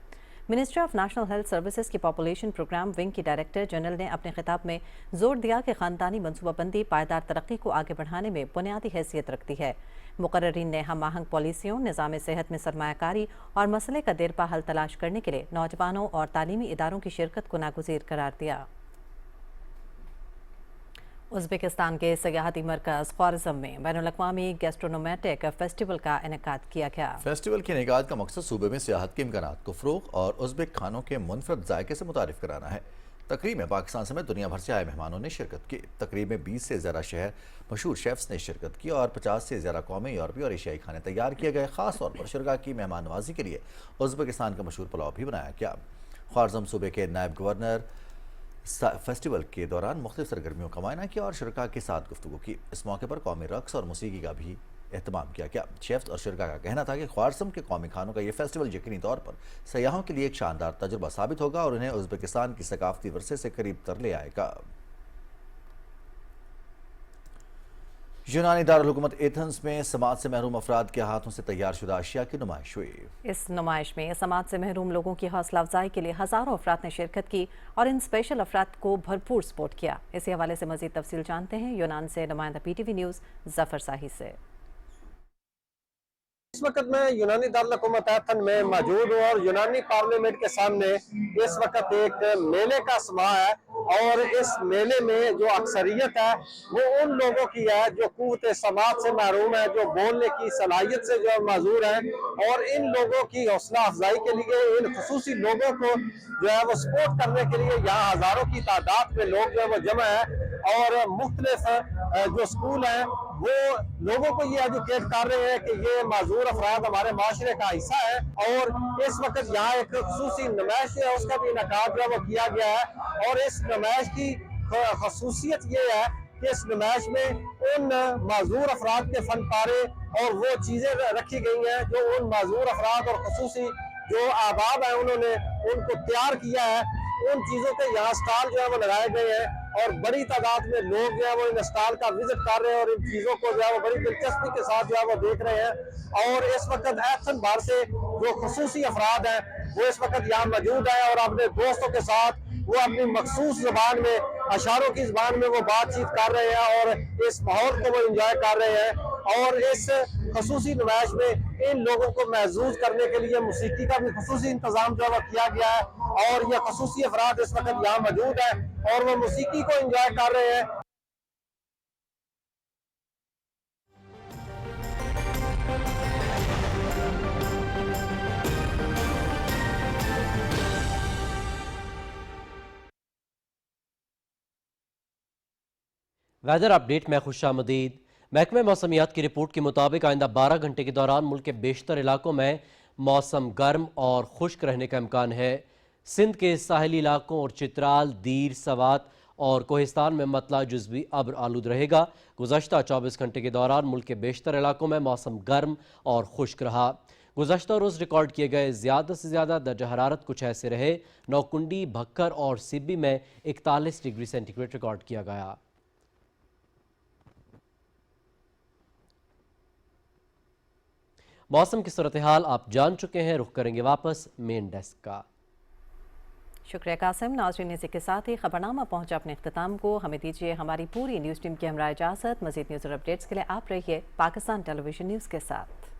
Ministry of national health services की पॉपुलेशन प्रोग्राम विंग की डायरेक्टर जनरल ने अपने खिताब में जोर दिया कि खानदानी मनसूबाबंदी पायदार तरक्की को आगे बढ़ाने में बुनियादी हैसियत रखती है। मुकर्ररीन ने हम आहंग पॉलिसियों, निज़ाम सेहत में सरमायाकारी और मसले का देरपा हल तलाश करने के लिए नौजवानों और तालीमी इदारों की शिरकत को नागुज़ीर करार दिया। उज़्बेकिस्तान के सयाहती मरकज़ ख्वारिज़म में बैनुल-अक़वामी गैस्ट्रोनोमेटिक फेस्टिवल का इनेकाद किया गया। फेस्टिवल के इनेकाद का मकसद सूबे में सियाहत के इम्कानात को फ़रोग़ और उज़्बेक खानों के मुनफरद जायके से मुतारिफ कराना है। तकरीब में पाकिस्तान समेत दुनिया भर से आए मेहमानों ने शिरकत की। तकरीब में 20 से ज़्यादा शहर मशहूर शेफ्स ने शिरकत की और 50 से ज़्यादा कौमें, यूरोपीय और एशियाई खाने तैयार किए गए। ख़ास तौर पर शुरगा की मेहमान नवाजी के लिए उज़्बेकिस्तान का मशहूर पुलाव भी बनाया गया। ख्वारिज़म सूबे के नायब गवर्नर फेस्टिवल के दौरान मुख्तलिफ सरगर्मियों का मुआयना किया और शुरका के साथ गुफ्तगू की। इस मौके पर कौमी रक्स और मौसीकी का भी एहतमाम किया गया। शेफ्स और शुरका का कहना था कि ख्वारिज़म के कौमी खानों का ये फेस्टिवल यकीनी तौर पर सयाहों के लिए एक शानदार तजुर्बा साबित होगा और उन्हें उज़्बेकिस्तान की सकाफती वरसे से करीब तर ले आएगा। यूनानी दारुल हुकूमत एथेंस में समाज से महरूम अफराद के हाथों से तैयार शुदा अशिया की नुमाइश हुई। इस नुमाइश में समाज से महरूम लोगों की हौसला अफजाई के लिए हज़ारों अफराद ने शिरकत की और इन स्पेशल अफराद को भरपूर सपोर्ट किया। इसी हवाले से मज़ीद तफसील जानते हैं यूनान से नुमाइंदा PTV न्यूज़ जफ़र साही से। इस वक्त मैं यूनानी दारुल-हुकूमत एथन में मौजूद हूँ और यूनानी पार्लियामेंट के सामने इस वक्त एक मेले का समा है और इस मेले में जो अक्सरियत है वो उन लोगों की है जो कुव्वत समात से महरूम है, जो बोलने की सलाहियत से जो माजूर है, और इन लोगों की हौसला अफजाई के लिए इन खुसूसी लोगों को जो है वो सपोर्ट करने के लिए यहाँ हजारों की तादाद में लोग जो है वो जमा है और मुख्तलिफ जो स्कूल हैं वो लोगों को ये एजुकेट कर रहे हैं कि ये माजूर अफराद हमारे माशरे का हिस्सा है। और इस वक्त यहाँ एक खुसूसी नुमाइश है उसका भी इनकाद जो है वो किया गया है और इस नुमाइश की खसूसियत ये है कि इस नुमाइश में उन माजूर अफराद के फन पारे और वो चीजें रखी गई हैं जो उन माजूर अफराद और खसूसी जो आबाब है उन्होंने उनको तैयार किया है, उन चीजों के यहाँ स्टॉल जो है वो लगाए गए हैं और बड़ी तादाद में लोग जो है वो इन स्टॉल का विजिट कर रहे हैं और इन चीजों को जो है वो बड़ी दिलचस्पी के साथ जो है वो देख रहे हैं। और इस वक्त एथन बार से जो खुसूसी अफराद हैं वो इस वक्त यहाँ मौजूद है और अपने दोस्तों के साथ वो अपनी मखसूस जुबान में, अशारों की जुबान में वो बातचीत कर रहे हैं और इस माहौल को वो इंजॉय कर रहे हैं। और इस खसूसी नुमाइश में इन लोगों को महसूस करने के लिए मौसीकी का भी खसूसी इंतजाम जो है किया गया है और ये खसूसी अफराद इस वक्त यहाँ मौजूद है और वो मौसीकी को इंजॉय कर रहे हैं। वेदर अपडेट में खुशामदीद। महकमे मौसमियात की रिपोर्ट के मुताबिक आइंदा 12 घंटे के दौरान मुल्क के बेशतर इलाकों में मौसम गर्म और खुश्क रहने का इम्कान है। सिंध के साहिली इलाकों और चित्राल, दीर, सवात और कोहिस्तान में मतला जुज़वी अब्र आलूद रहेगा। गुज़श्ता 24 घंटे के दौरान मुल्क के बेशतर इलाकों में मौसम गर्म और खुश्क रहा। गुज़श्ता रोज़ रिकॉर्ड किए गए ज़्यादा से ज़्यादा दर्जा हरारत कुछ ऐसे रहे। नौकुंडी, भक्कर और सिब्बी में 41 डिग्री सेंटीग्रेड रिकॉर्ड किया गया। मौसम की सूरत हाल आप जान चुके हैं, रुख करेंगे वापस मेन डेस्क का। शुक्रिया कासिम। नाज़रीन, इसी के साथ ही खबरनामा पहुंचा अपने इख्तिताम को। हमें दीजिए हमारी पूरी न्यूज़ टीम की हमरा इजाज़त। मज़ीद न्यूज़ और अपडेट्स के लिए आप रहिए पाकिस्तान टेलीविजन न्यूज़ के साथ।